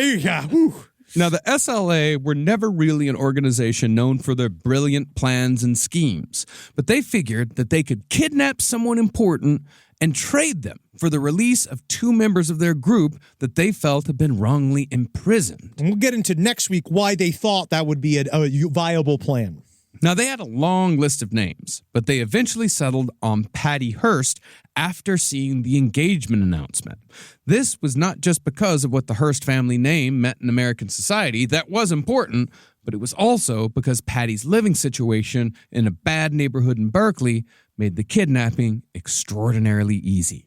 Now, the SLA were never really an organization known for their brilliant plans and schemes, but they figured that they could kidnap someone important and trade them for the release of two members of their group that they felt had been wrongly imprisoned. And we'll get into next week why they thought that would be a viable plan. Now, they had a long list of names, but they eventually settled on Patty Hearst after seeing the engagement announcement. This was not just because of what the Hearst family name meant in American society. That was important, but it was also because Patty's living situation in a bad neighborhood in Berkeley made the kidnapping extraordinarily easy.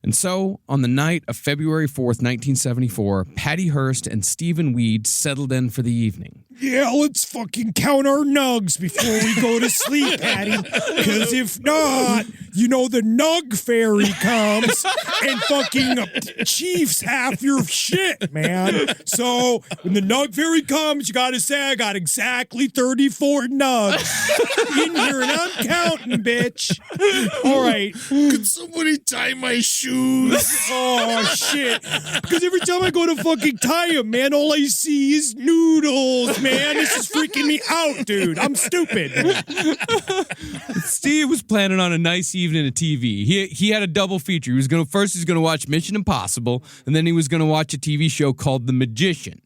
And so, on the night of February 4th, 1974, Patty Hearst and Stephen Weed settled in for the evening. Yeah, let's fucking count our nugs before we go to sleep, Patty. Because if not, you know the nug fairy comes and fucking chiefs half your shit, man. So when the nug fairy comes, you gotta say, I got exactly 34 nugs in here, and I'm counting, bitch. All right. Could somebody tie my shoes? Oh, shit. Because every time I go to fucking tie them, man, all I see is noodles, man. This is freaking me out, dude. I'm stupid. Steve was planning on a nice evening of TV. He had a double feature. He was gonna watch Mission Impossible, and then he was gonna watch a TV show called The Magician.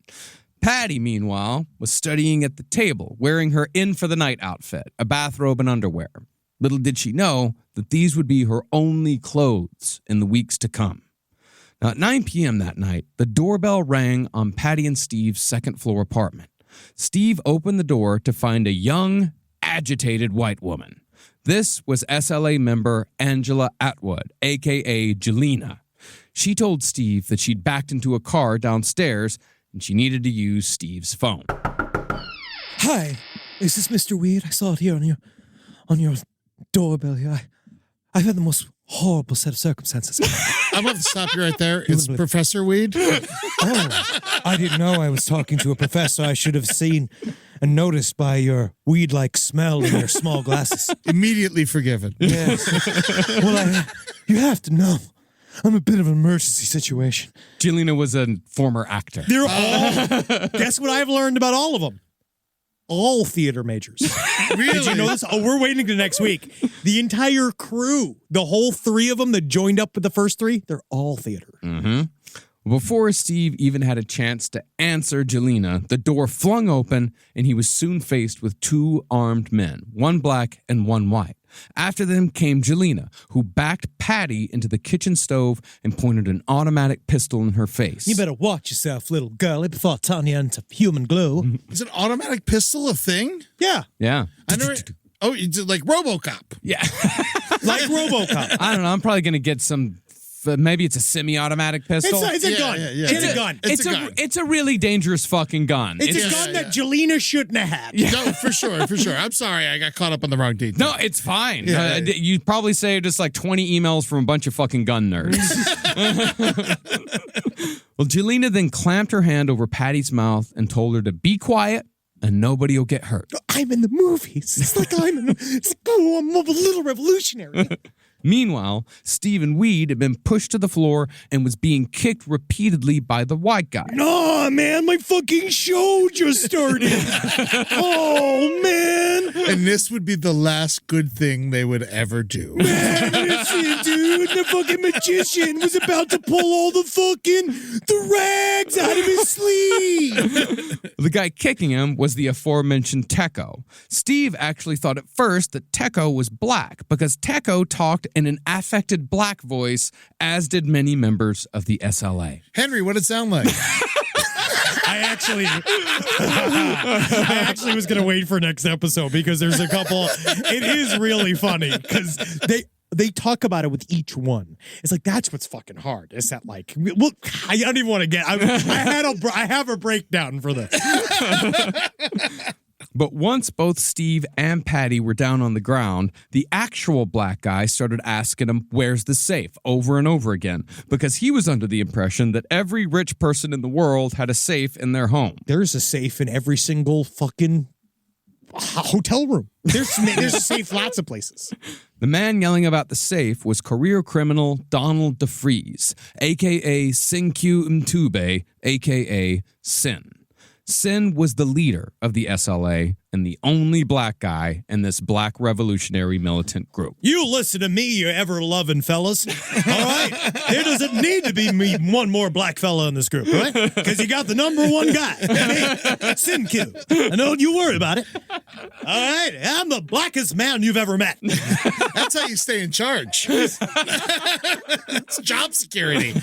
Patty, meanwhile, was studying at the table, wearing her in-for-the-night outfit, a bathrobe and underwear. Little did she know that these would be her only clothes in the weeks to come. Now, at 9 p.m. that night, the doorbell rang on Patty and Steve's second-floor apartment. Steve opened the door to find a young, agitated white woman. This was SLA member Angela Atwood, a.k.a. Jelena. She told Steve that she'd backed into a car downstairs and she needed to use Steve's phone. Hi, is this Mr. Weed? I saw it here on your doorbell here. I've had the most horrible set of circumstances. I'm going to stop you right there. It's Professor Weed. Oh, I didn't know I was talking to a professor. I should have seen and noticed by your weed-like smell in your small glasses. Immediately forgiven. Yes. Well, you have to know, I'm a bit of an emergency situation. Jelena was a former actor. They're all... Guess what I've learned about all of them? All theater majors. Really? Did you know this? Oh, we're waiting to next week. The entire crew, the whole three of them that joined up with the first three, they're all theater. Mm-hmm. Before Steve even had a chance to answer Jelena, the door flung open and he was soon faced with two armed men, one black and one white. After them came Jelena, who backed Patty into the kitchen stove and pointed an automatic pistol in her face. You better watch yourself, little girlie, before I turn you into human glue. Is an automatic pistol a thing? Yeah. Yeah. I never. Oh, you did like RoboCop. Yeah. Like RoboCop. I don't know. I'm probably going to get some... Maybe it's a semi-automatic pistol. It's a gun. Yeah. It's a gun. It's a gun. It's a really dangerous fucking gun. It's a gun that Jelena shouldn't have had. No, for sure. I'm sorry. I got caught up on the wrong detail. No, it's fine. Yeah. You probably saved just like 20 emails from a bunch of fucking gun nerds. Well, Jelena then clamped her hand over Patty's mouth and told her to be quiet and nobody will get hurt. I'm in the movies. It's like I'm a little revolutionary. Meanwhile, Stephen Weed had been pushed to the floor and was being kicked repeatedly by the white guy. Nah, man, my fucking show just started. Oh, man. And this would be the last good thing they would ever do. Man, listen, dude, the fucking magician was about to pull all the rags out of his sleeve. The guy kicking him was the aforementioned Teco. Steve actually thought at first that Teco was black because Teco talked in an affected black voice, as did many members of the SLA. Henry, what did it sound like? I actually was going to wait for next episode because there's a couple. It is really funny because they talk about it with each one. It's like, that's what's fucking hard. Is that like, well, I don't even want to get, I have a breakdown for this. But once both Steve and Patty were down on the ground, the actual black guy started asking him, where's the safe, over and over again, because he was under the impression that every rich person in the world had a safe in their home. There's a safe in every single fucking hotel room. There's a safe lots of places. The man yelling about the safe was career criminal Donald DeFries, a.k.a. Sin-Q Mtube, a.k.a. Sin. Sin was the leader of the SLA and the only black guy in this black revolutionary militant group. You listen to me, you ever-loving fellas. All right? There doesn't need to be one more black fella in this group, right? Because you got the number one guy, me, Sin-Q. And don't you worry about it. All right? I'm the blackest man you've ever met. That's how you stay in charge. It's job security.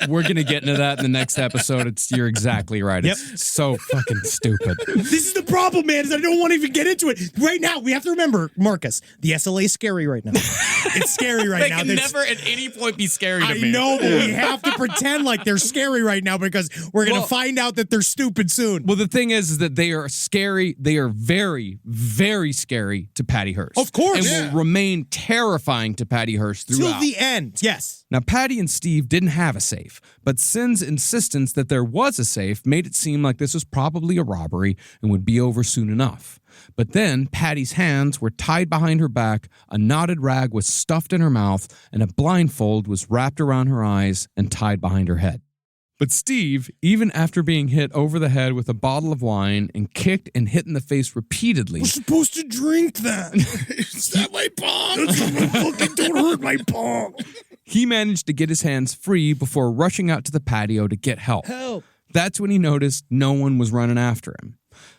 We're going to get into that in the next episode. You're exactly right. Yep. It's so fucking stupid. This is the problem, man, is I don't want to even get into it. Right now, we have to remember, Marcus, the SLA is scary right now. It's scary right now. They can never at any point be scary to me. I know, but we have to pretend like they're scary right now because we're going to find out that they're stupid soon. Well, the thing is that they are scary. They are very, very scary to Patty Hearst. Of course. And will remain terrifying to Patty Hearst throughout. Till the end, yes. Now, Patty and Steve didn't have a safe, but Sin's insistence that there was a safe made it seem like this was probably a robbery and would be over soon enough. But then Patty's hands were tied behind her back, a knotted rag was stuffed in her mouth, and a blindfold was wrapped around her eyes and tied behind her head. But Steve, even after being hit over the head with a bottle of wine and kicked and hit in the face repeatedly... We're supposed to drink that. Is that my palm? Fucking don't hurt my palm. He managed to get his hands free before rushing out to the patio to get help. Help. That's when he noticed no one was running after him.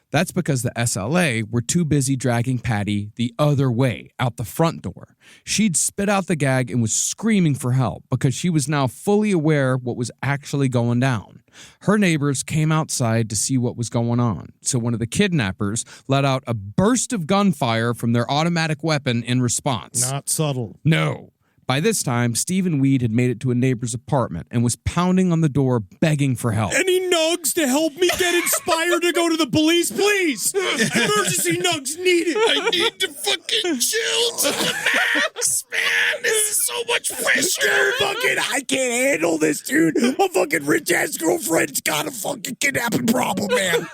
That's because the SLA were too busy dragging Patty the other way, out the front door. She'd spit out the gag and was screaming for help because she was now fully aware what was actually going down. Her neighbors came outside to see what was going on, so one of the kidnappers let out a burst of gunfire from their automatic weapon in response. Not subtle. No. By this time, Stephen Weed had made it to a neighbor's apartment and was pounding on the door begging for help. Any nugs to help me get inspired to go to the police, please? Emergency nugs needed. I need to fucking chill to the max, man. This is so much pressure. I can't handle this, dude. My fucking rich-ass girlfriend's got a fucking kidnapping problem, man.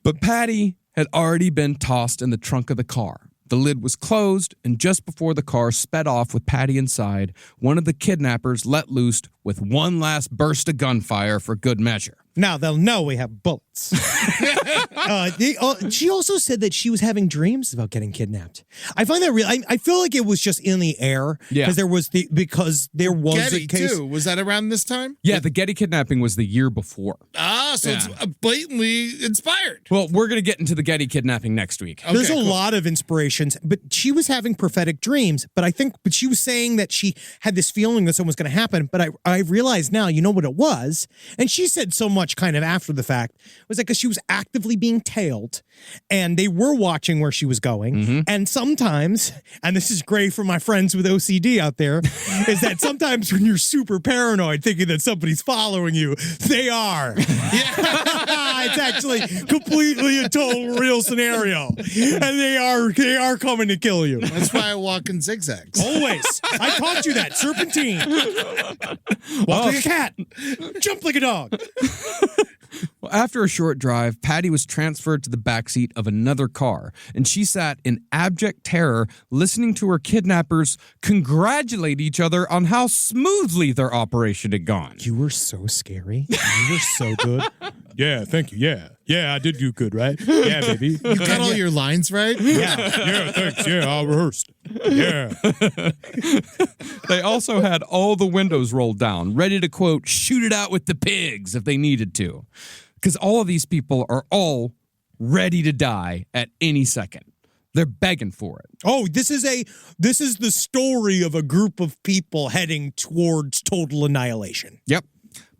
But Patty had already been tossed in the trunk of the car. The lid was closed, and just before the car sped off with Patty inside, one of the kidnappers let loose with one last burst of gunfire for good measure. Now they'll know we have bullets. She also said that she was having dreams about getting kidnapped. I find that real. I feel like it was just in the air because there was Getty, a case. too. Was that around this time? Yeah, the Getty kidnapping was the year before. Ah, so it's blatantly inspired. Well, we're going to get into the Getty kidnapping next week. Okay, There's a cool. lot of inspirations, but she was having prophetic dreams. But she was saying that she had this feeling that something was going to happen. But I realize now, you know what it was? And she said so much kind of after the fact. It was like because she was actively being tailed and they were watching where she was going. Mm-hmm. And sometimes, and this is great for my friends with OCD out there, is that sometimes when you're super paranoid thinking that somebody's following you, they are. It's actually completely a total real scenario. And they are coming to kill you. That's why I walk in zigzags. Always. I taught you that. Serpentine. Walk like a cat. Jump like a dog. Well, after a short drive, Patty was transferred to the backseat of another car, and she sat in abject terror listening to her kidnappers congratulate each other on how smoothly their operation had gone. You were so scary. You were so good. Yeah, thank you. Yeah, I did do good, right? Yeah, baby. You got all your lines right? Yeah, thanks. Yeah, I rehearsed. Yeah. They also had all the windows rolled down, ready to, quote, shoot it out with the pigs if they needed to. Because all of these people are all ready to die at any second. They're begging for it. Oh, this is the story of a group of people heading towards total annihilation. Yep.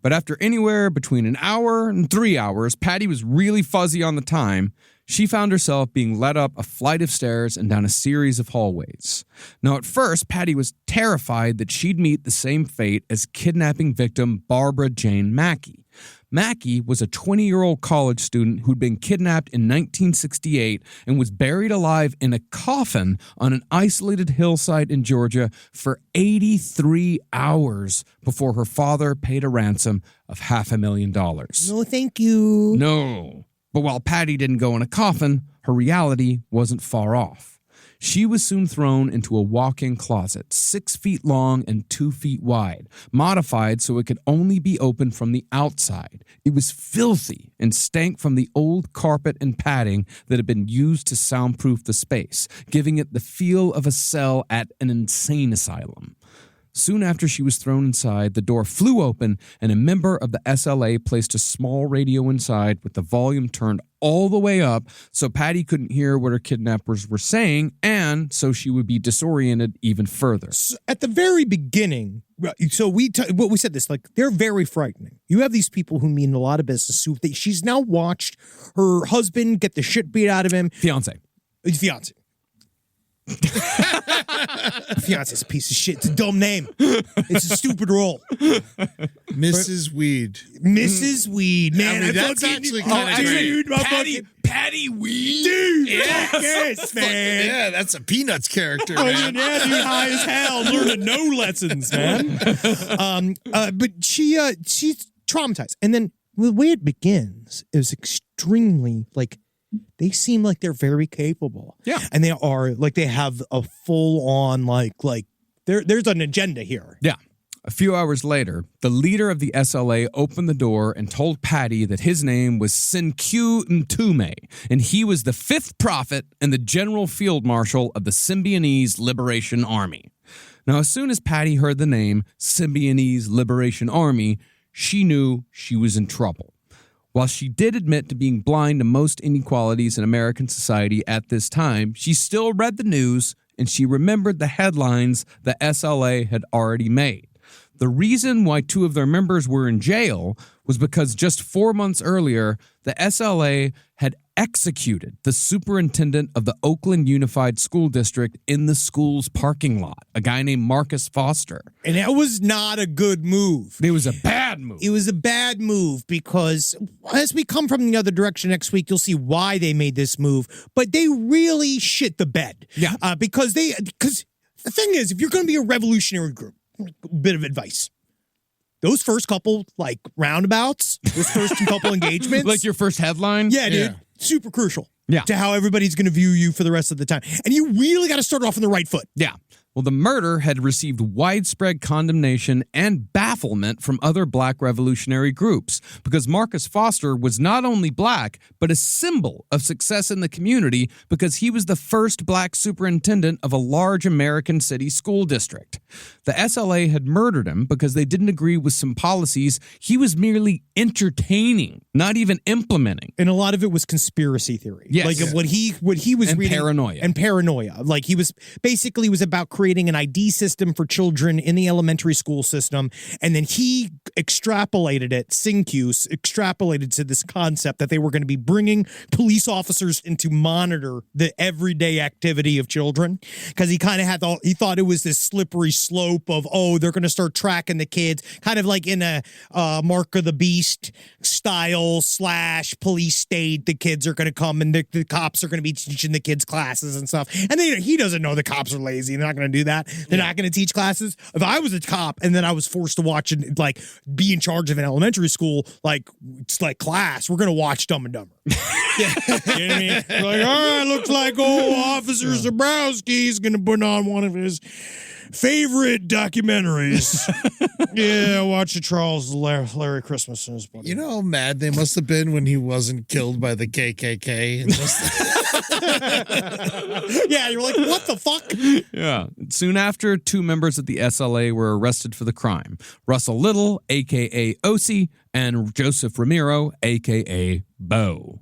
But after anywhere between an hour and 3 hours, Patty was really fuzzy on the time. She found herself being led up a flight of stairs and down a series of hallways. Now, at first, Patty was terrified that she'd meet the same fate as kidnapping victim Barbara Jane Mackey. Mackey was a 20-year-old college student who'd been kidnapped in 1968 and was buried alive in a coffin on an isolated hillside in Georgia for 83 hours before her father paid a ransom of $500,000. No, thank you. No. But while Patty didn't go in a coffin, her reality wasn't far off. She was soon thrown into a walk-in closet, 6 feet long and 2 feet wide, modified so it could only be opened from the outside. It was filthy and stank from the old carpet and padding that had been used to soundproof the space, giving it the feel of a cell at an insane asylum. Soon after she was thrown inside, the door flew open and a member of the SLA placed a small radio inside with the volume turned all the way up so Patty couldn't hear what her kidnappers were saying and so she would be disoriented even further. So at the very beginning, so we said this, like, they're very frightening. You have these people who mean a lot of business. She's now watched her husband get the shit beat out of him. Fiance. Fiance's a piece of shit. It's a dumb name. It's a stupid role. Mrs. Weed. Mrs. Weed. Man, I mean, that's actually kind of great. Patty Weed? Dude, yes, man. Yeah, that's a Peanuts character, Oh, man. yeah, dude, high as hell, learning no lessons, man. But she's traumatized. And then the way it begins is extremely, like, they seem like they're very capable. Yeah. And they are, like, they have a full-on, like there's an agenda here. Yeah. A few hours later, the leader of the SLA opened the door and told Patty that his name was Senkyu Ntume, and he was the fifth prophet and the general field marshal of the Symbionese Liberation Army. Now, as soon as Patty heard the name Symbionese Liberation Army, she knew she was in trouble. While she did admit to being blind to most inequalities in American society at this time, she still read the news and she remembered the headlines the SLA had already made. The reason why two of their members were in jail was because just 4 months earlier, the SLA had executed the superintendent of the Oakland Unified School District in the school's parking lot, a guy named Marcus Foster. And that was not a good move. It was a bad move. It was a bad move because as we come from the other direction next week, you'll see why they made this move. But they really shit the bed. Yeah. Because the thing is, if you're going to be a revolutionary group, bit of advice. Those first couple, like, roundabouts, those first couple engagements. Like your first headline? Yeah, dude. Super crucial. Yeah. To how everybody's going to view you for the rest of the time. And you really got to start off on the right foot. Yeah. Well, the murder had received widespread condemnation and bafflement from other black revolutionary groups because Marcus Foster was not only black, but a symbol of success in the community because he was the first black superintendent of a large American city school district. The SLA had murdered him because they didn't agree with some policies he was merely entertaining, not even implementing. And a lot of it was conspiracy theory. Yes. Like what he was And reading. paranoia. And paranoia. Like he was basically was about creating an ID system for children in the elementary school system. And then he extrapolated it, Syncuse extrapolated to this concept that they were going to be bringing police officers in to monitor the everyday activity of children. Because he kind of he thought it was this slippery slope of, they're going to start tracking the kids, kind of like in a Mark of the Beast style / police state. The kids are going to come and the cops are going to be teaching the kids classes and stuff. And he doesn't know the cops are lazy. They're not going to do that. They're not going to teach classes. If I was a cop and then I was forced to watch and like be in charge of an elementary school, like it's like class, we're going to watch Dumb and Dumber. You know what I mean? We're like, all right, looks like old Officer Zabrowski's going to put on one of his favorite documentaries. Yeah, watch the Charles Larry Christmas and his buddy. You know how mad they must have been when he wasn't killed by the KKK? And Yeah, you're like, what the fuck? Yeah. Soon after, 2 members of the SLA were arrested for the crime. Russell Little, a.k.a. Osi, and Joseph Ramiro, a.k.a. Bo.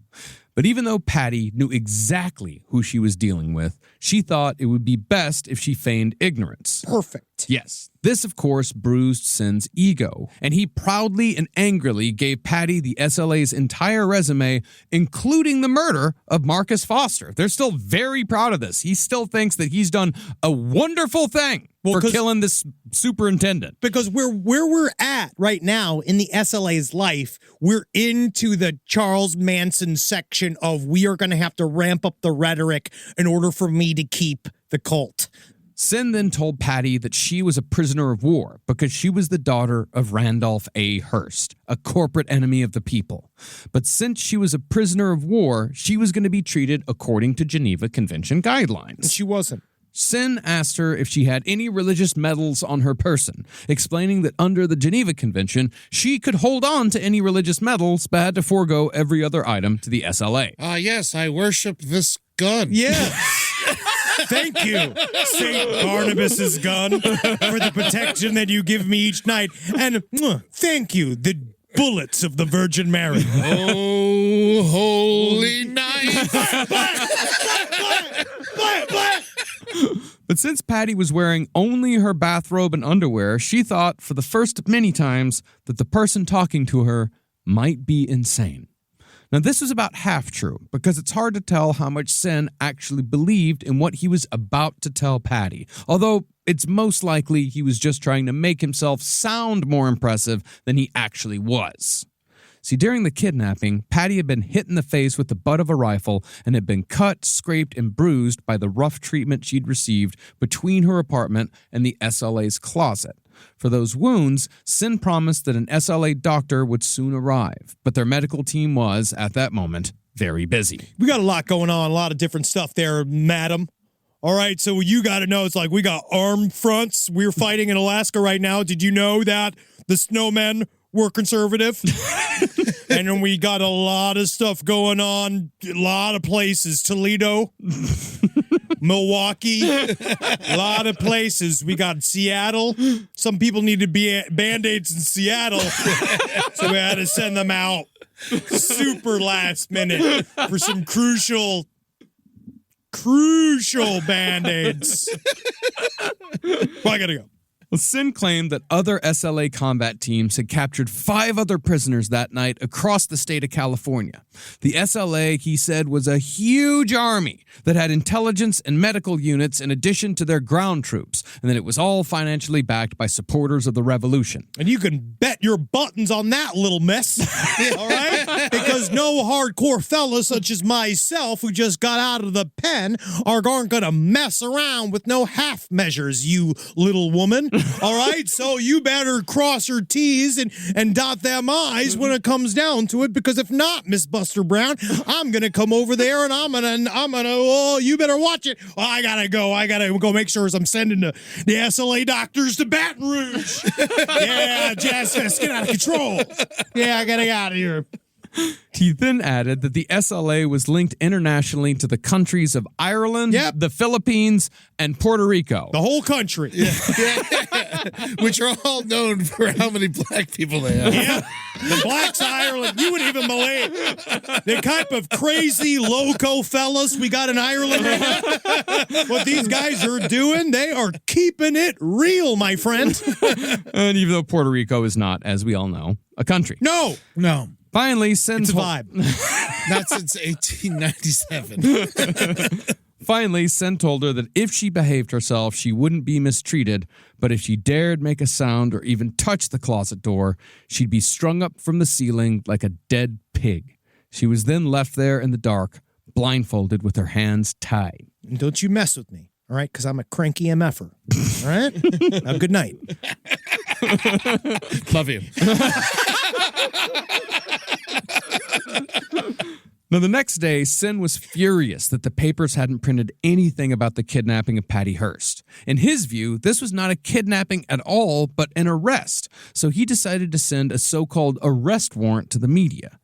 But even though Patty knew exactly who she was dealing with, she thought it would be best if she feigned ignorance. Perfect. Yes. This, of course, bruised Sin's ego, and he proudly and angrily gave Patty the SLA's entire resume, including the murder of Marcus Foster. They're still very proud of this. He still thinks that he's done a wonderful thing for killing this superintendent. Because where we're at right now in the SLA's life, we're into the Charles Manson section of we are going to have to ramp up the rhetoric in order for me to keep the cult. Sin then told Patty that she was a prisoner of war because she was the daughter of Randolph A. Hearst, a corporate enemy of the people. But since she was a prisoner of war, she was going to be treated according to Geneva Convention guidelines. And she wasn't. Sin asked her if she had any religious medals on her person, explaining that under the Geneva Convention, she could hold on to any religious medals but had to forego every other item to the SLA. Yes, I worship this gun. Yeah. Thank you, St. Barnabas's gun, for the protection that you give me each night. And thank you, the bullets of the Virgin Mary. Oh, holy knife. But since Patty was wearing only her bathrobe and underwear, she thought for the first of many times that the person talking to her might be insane. Now, this was about half true, because it's hard to tell how much Sin actually believed in what he was about to tell Patty, although it's most likely he was just trying to make himself sound more impressive than he actually was. See, during the kidnapping, Patty had been hit in the face with the butt of a rifle and had been cut, scraped, and bruised by the rough treatment she'd received between her apartment and the SLA's closet. For those wounds, Sin promised that an SLA doctor would soon arrive, but their medical team was, at that moment, very busy. We got a lot going on, a lot of different stuff there, madam. All right, so you got to know, it's like we got armed fronts. We're fighting in Alaska right now. Did you know that the snowmen were conservative? And then we got a lot of stuff going on, a lot of places. Toledo, Milwaukee, a lot of places. We got Seattle. Some people needed Band-Aids in Seattle, so we had to send them out super last minute for some crucial Band-Aids. Well, I gotta go. Well, Sin claimed that other SLA combat teams had captured 5 other prisoners that night across the state of California. The SLA, he said, was a huge army that had intelligence and medical units in addition to their ground troops, and that it was all financially backed by supporters of the revolution. And you can bet your buttons on that, little miss. All right? Because no hardcore fella such as myself who just got out of the pen aren't going to mess around with no half measures, you little woman. All right? So you better cross your T's and dot them I's when it comes down to it, because if not, Miss Buster Brown, I'm going to come over there and I'm going to, oh, you better watch it. Oh, I got to go make sure I'm sending the SLA doctors to Baton Rouge. Yeah, Jazz Fest, get out of control. Yeah, I got to get out of here. He then added that the SLA was linked internationally to the countries of Ireland, the Philippines, and Puerto Rico. The whole country. Yeah. Which are all known for how many black people they have. Yeah. The blacks of Ireland, you wouldn't even believe the type of crazy loco fellas we got in Ireland. What these guys are doing, they are keeping it real, my friend. And even though Puerto Rico is not, as we all know, a country. No. Finally, Sin It's a vibe. Not since 1897. Finally, Sin told her that if she behaved herself, she wouldn't be mistreated, but if she dared make a sound or even touch the closet door, she'd be strung up from the ceiling like a dead pig. She was then left there in the dark, blindfolded with her hands tied. And don't you mess with me, all right? Because I'm a cranky MFer, all right? Have a good night. Love you. Now, the next day, Sin was furious that the papers hadn't printed anything about the kidnapping of Patty Hearst. In his view, this was not a kidnapping at all, but an arrest. So he decided to send a so-called arrest warrant to the media.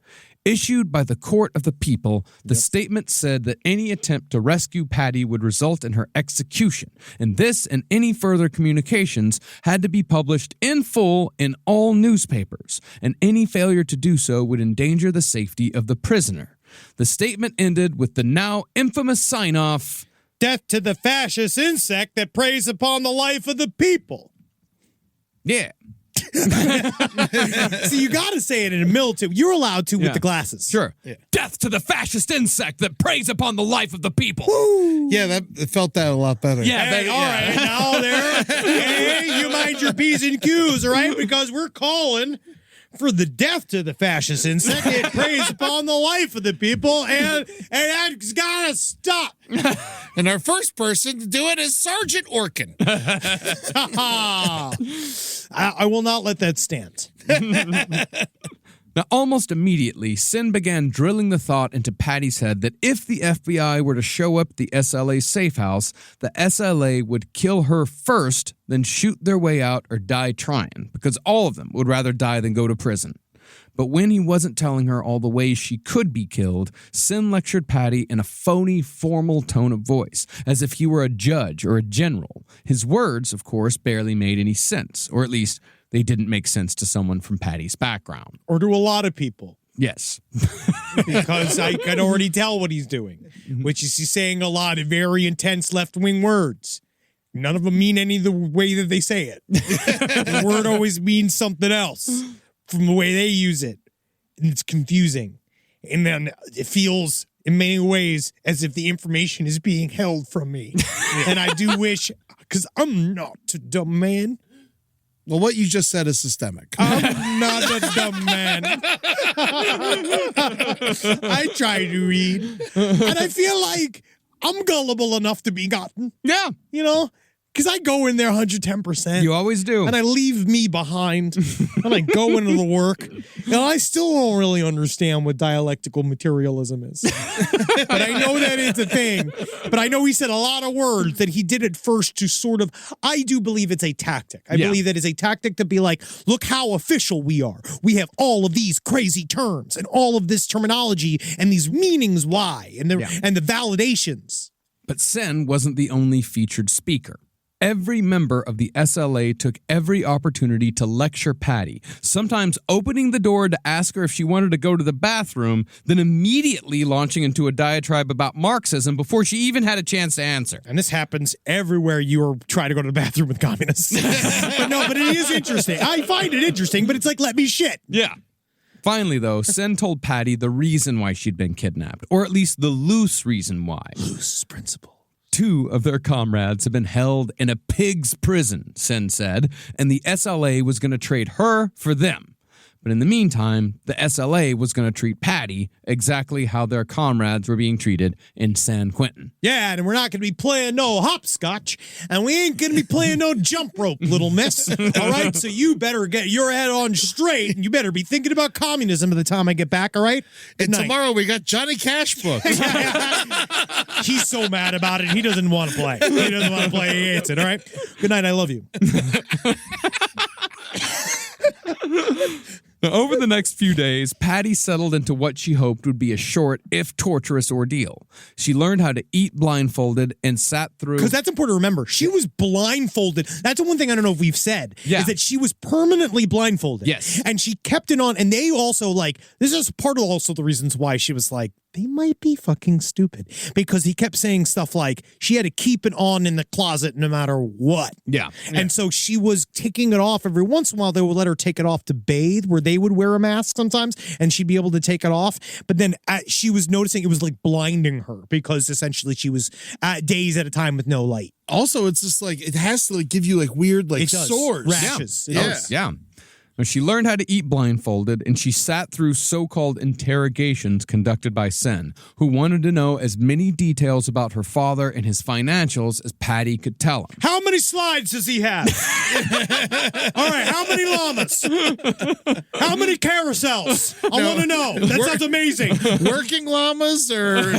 Issued by the Court of the People, the statement said that any attempt to rescue Patty would result in her execution, and this and any further communications had to be published in full in all newspapers, and any failure to do so would endanger the safety of the prisoner. The statement ended with the now infamous sign-off, "Death to the fascist insect that preys upon the life of the people." Yeah. See, you got to say it in a military. You're allowed to with the glasses. Sure. Yeah. Death to the fascist insect that preys upon the life of the people. Woo. Yeah, that felt that a lot better. Yeah, Hey, all right, now there. Hey, you mind your P's and Q's, all right? Because we're calling for the death to the fascist insect. It preys upon the life of the people, and that's got to stop. And our first person to do it is Sergeant Orkin. I will not let that stand. Now, almost immediately, Sin began drilling the thought into Patty's head that if the FBI were to show up at the SLA safe house, the SLA would kill her first, then shoot their way out or die trying, because all of them would rather die than go to prison. But when he wasn't telling her all the ways she could be killed, Sin lectured Patty in a phony, formal tone of voice, as if he were a judge or a general. His words, of course, barely made any sense, or at least they didn't make sense to someone from Patty's background. Or to a lot of people. Yes. Because I can already tell what he's doing, which is he's saying a lot of very intense left-wing words. None of them mean any of the way that they say it. The word always means something else from the way they use it. And it's confusing. And then it feels, in many ways, as if the information is being held from me. And I do wish, because I'm not a dumb man. Well, what you just said is systemic. I'm not a dumb man. I try to read. And I feel like I'm gullible enough to be gotten. Yeah. You know? Because I go in there 110%. You always do. And I leave me behind. And I go into the work. And I still don't really understand what dialectical materialism is. But I know that it's a thing. But I know he said a lot of words that he did it first to sort of, I do believe it's a tactic. I believe that it's a tactic to be like, look how official we are. We have all of these crazy terms and all of this terminology and these meanings why and the validations. But Sin wasn't the only featured speaker. Every member of the SLA took every opportunity to lecture Patty, sometimes opening the door to ask her if she wanted to go to the bathroom, then immediately launching into a diatribe about Marxism before she even had a chance to answer. And this happens everywhere you are trying to go to the bathroom with communists. but it is interesting. I find it interesting, but it's like, let me shit. Yeah. Finally, though, Sen told Patty the reason why she'd been kidnapped, or at least the loose reason why. Loose principle. 2 of their comrades had been held in a pig's prison, Sen said, and the SLA was going to trade her for them. But in the meantime, the SLA was going to treat Patty exactly how their comrades were being treated in San Quentin. Yeah, and we're not going to be playing no hopscotch, and we ain't going to be playing no jump rope, little miss. All right, so you better get your head on straight, and you better be thinking about communism by the time I get back, all right? And tomorrow we got Johnny Cash books. He's so mad about it, he doesn't want to play. He doesn't want to play, he hates it, all right? Good night, I love you. Now, over the next few days, Patty settled into what she hoped would be a short, if torturous, ordeal. She learned how to eat blindfolded and sat through... Because that's important to remember. She was blindfolded. That's the one thing I don't know if we've said. Yeah. Is that she was permanently blindfolded. Yes. And she kept it on. And they also, like, this is part of also the reasons why she was like, they might be fucking stupid. Because he kept saying stuff like, she had to keep it on in the closet no matter what. Yeah. And so she was taking it off every once in a while. They would let her take it off to bathe, where they would wear a mask sometimes, and she'd be able to take it off. But then she was noticing it was like blinding her, because essentially she was days at a time with no light. Also, it's just like, it has to like give you like weird like It does. sores. Rashes. Yeah. It does. Yeah. Now, she learned how to eat blindfolded, and she sat through so-called interrogations conducted by Sen, who wanted to know as many details about her father and his financials as Patty could tell him. How many slides does he have? All right, how many llamas? How many carousels? I want to know. That sounds amazing. Working llamas or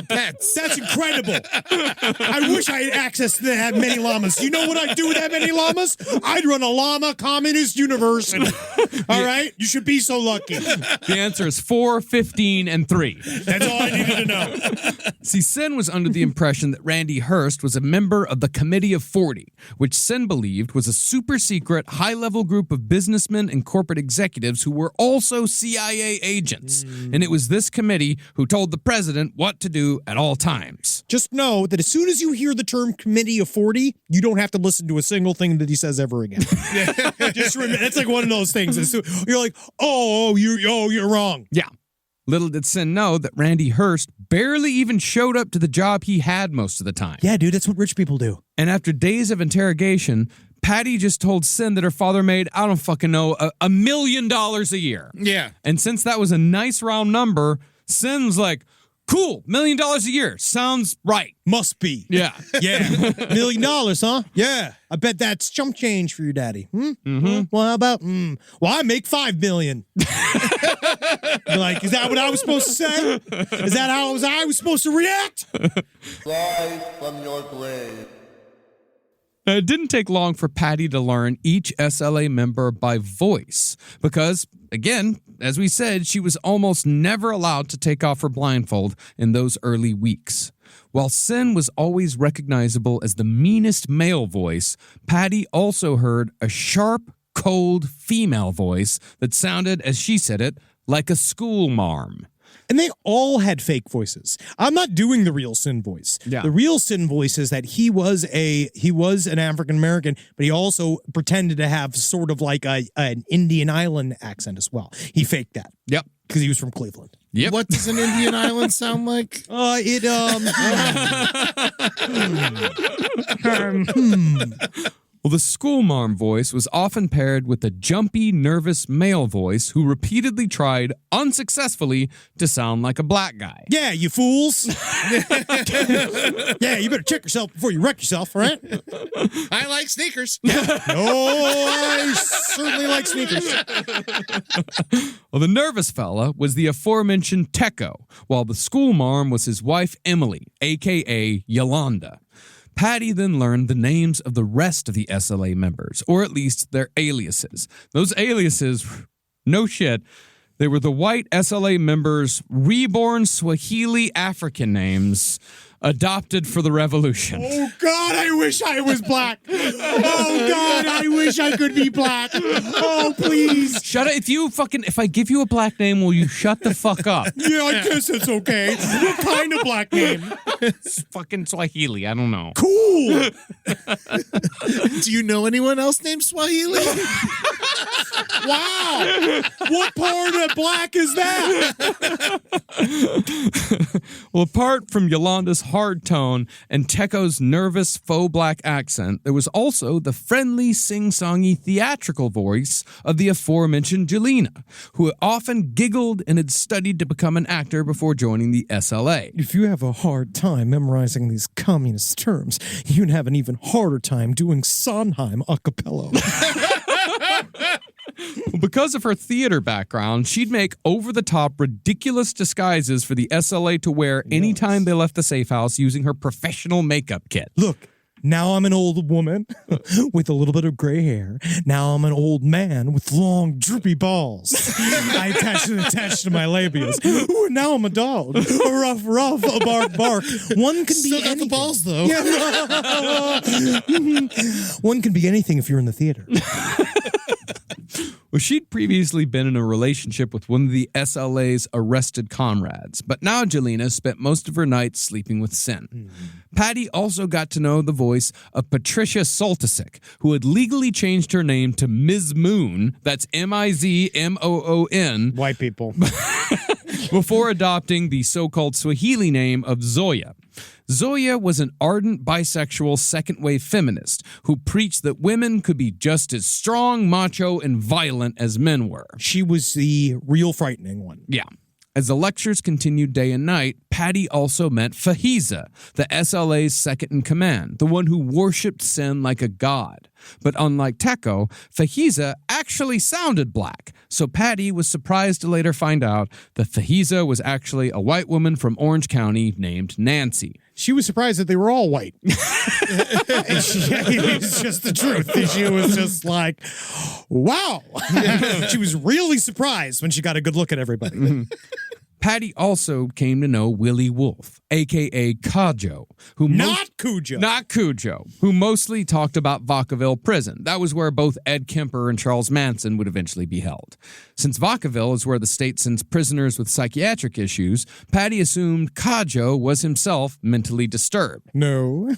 pets? That's incredible. I wish I had access to that many llamas. You know what I'd do with that many llamas? I'd run a llama communist university. All right? You should be so lucky. The answer is 4, 15, and 3. That's all I needed to know. See, Sen was under the impression that Randy Hearst was a member of the Committee of 40, which Sen believed was a super secret, high-level group of businessmen and corporate executives who were also CIA agents. And it was this committee who told the president what to do at all times. Just know that as soon as you hear the term Committee of 40, you don't have to listen to a single thing that he says ever again. Just remember, it's like one of those things. You're like, you're wrong. Yeah. Little did Sen know that Randy Hearst barely even showed up to the job he had most of the time. Yeah, dude, that's what rich people do. And after days of interrogation, Patty just told Sen that her father made, I don't fucking know, $1 million a year. Yeah. And since that was a nice round number, Sen's like, cool, $1 million a year. Sounds right. Must be. Yeah. Yeah. $1 million, huh? Yeah. I bet that's chump change for your daddy. Well, how about, well, I make $5 million. You're like, is that what I was supposed to say? Is that how I was supposed to react? Rise from your grave. Now, it didn't take long for Patty to learn each SLA member by voice because, again, as we said, she was almost never allowed to take off her blindfold in those early weeks. While Sen was always recognizable as the meanest male voice, Patty also heard a sharp, cold female voice that sounded, as she said it, like a school marm. And they all had fake voices. I'm not doing the real Sin voice. Yeah. The real Sin voice is that he was an African American, but he also pretended to have sort of like an Indian island accent as well. He faked that. Yep. Because he was from Cleveland. Yep. What does an Indian island sound like? Well, the school marm voice was often paired with a jumpy, nervous male voice who repeatedly tried, unsuccessfully, to sound like a black guy. Yeah, you fools. Yeah, you better check yourself before you wreck yourself, all right? I like sneakers. I certainly like sneakers. Well, the nervous fella was the aforementioned Teco, while the school marm was his wife, Emily, a.k.a. Yolanda. Patty then learned the names of the rest of the SLA members, or at least their aliases. Those aliases, no shit, they were the white SLA members' reborn Swahili African names adopted for the revolution. Oh, God, I wish I was black. Oh, God, I wish I could be black. Oh, please. Shut it. If I give you a black name, will you shut the fuck up? Yeah, I guess it's okay. What kind of black name? It's fucking Swahili. I don't know. Cool. Do you know anyone else named Swahili? Wow. What part of black is that? Well, apart from Yolanda's hard tone and Teco's nervous faux black accent, there was also the friendly, sing-songy theatrical voice of the aforementioned Jelena, who often giggled and had studied to become an actor before joining the SLA. If you have a hard time memorizing these communist terms, you'd have an even harder time doing Sondheim a cappella. Because of her theater background, she'd make over-the-top, ridiculous disguises for the SLA to wear anytime they left the safe house using her professional makeup kit. Look, now I'm an old woman with a little bit of gray hair. Now I'm an old man with long, droopy balls. I attached to my labias. Ooh, now I'm a dog. A ruff, a bark, bark. One can Still be got anything. the balls, though. Yeah. One can be anything if you're in the theater. Well, she'd previously been in a relationship with one of the SLA's arrested comrades, but now Jelena spent most of her nights sleeping with Sen. Patty also got to know the voice of Patricia Soltysik, who had legally changed her name to Ms. Moon, that's M-I-Z-M-O-O-N, White people. before adopting the so-called Swahili name of Zoya. Zoya was an ardent bisexual second-wave feminist who preached that women could be just as strong, macho, and violent as men were. She was the real frightening one. Yeah. As the lectures continued day and night, Patty also met Fahiza, the SLA's second-in-command, the one who worshipped sin like a god. But unlike Teko, Fahiza actually sounded black, so Patty was surprised to later find out that Fahiza was actually a white woman from Orange County named Nancy. She was surprised that they were all white. It's just the truth. She was just like, wow. She was really surprised when she got a good look at everybody. Patty also came to know Willie Wolf, a.k.a. Kajo, who Not Cujo, who mostly talked about Vacaville Prison. That was where both Ed Kemper and Charles Manson would eventually be held. Since Vacaville is where the state sends prisoners with psychiatric issues, Patty assumed Kajo was himself mentally disturbed. No.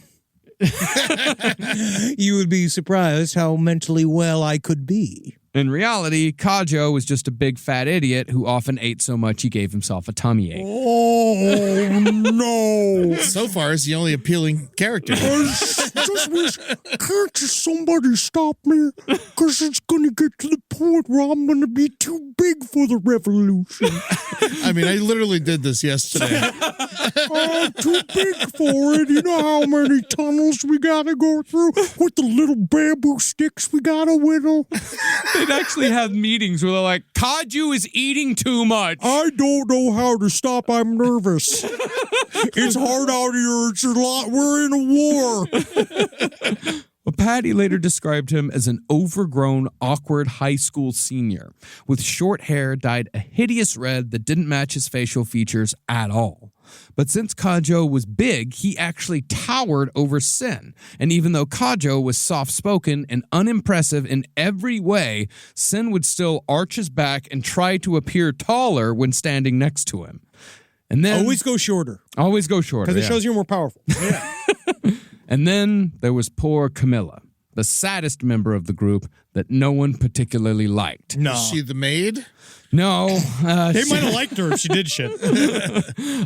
You would be surprised how mentally well I could be. In reality, Kajo was just a big fat idiot who often ate so much he gave himself a tummy ache. Oh, no. So far, it's the only appealing character. Just wish, can't somebody stop me? Because it's going to get to the point where I'm going to be too big for the revolution. I mean, I literally did this yesterday. Too big for it. You know how many tunnels we got to go through with the little bamboo sticks we got to whittle? They'd actually have meetings where they're like, Kaju is eating too much. I don't know how to stop. I'm nervous. It's hard out here. It's a lot. We're in a war. Well, Patty later described him as an overgrown, awkward high school senior with short hair dyed a hideous red that didn't match his facial features at all. But since Kajo was big, he actually towered over Sin. And even though Kajo was soft-spoken and unimpressive in every way, Sin would still arch his back and try to appear taller when standing next to him. And then Always go shorter. Because It shows you're more powerful. Yeah. And then there was poor Camilla, the saddest member of the group that no one particularly liked. No. Is she the maid? No. They might have liked her if she did shit.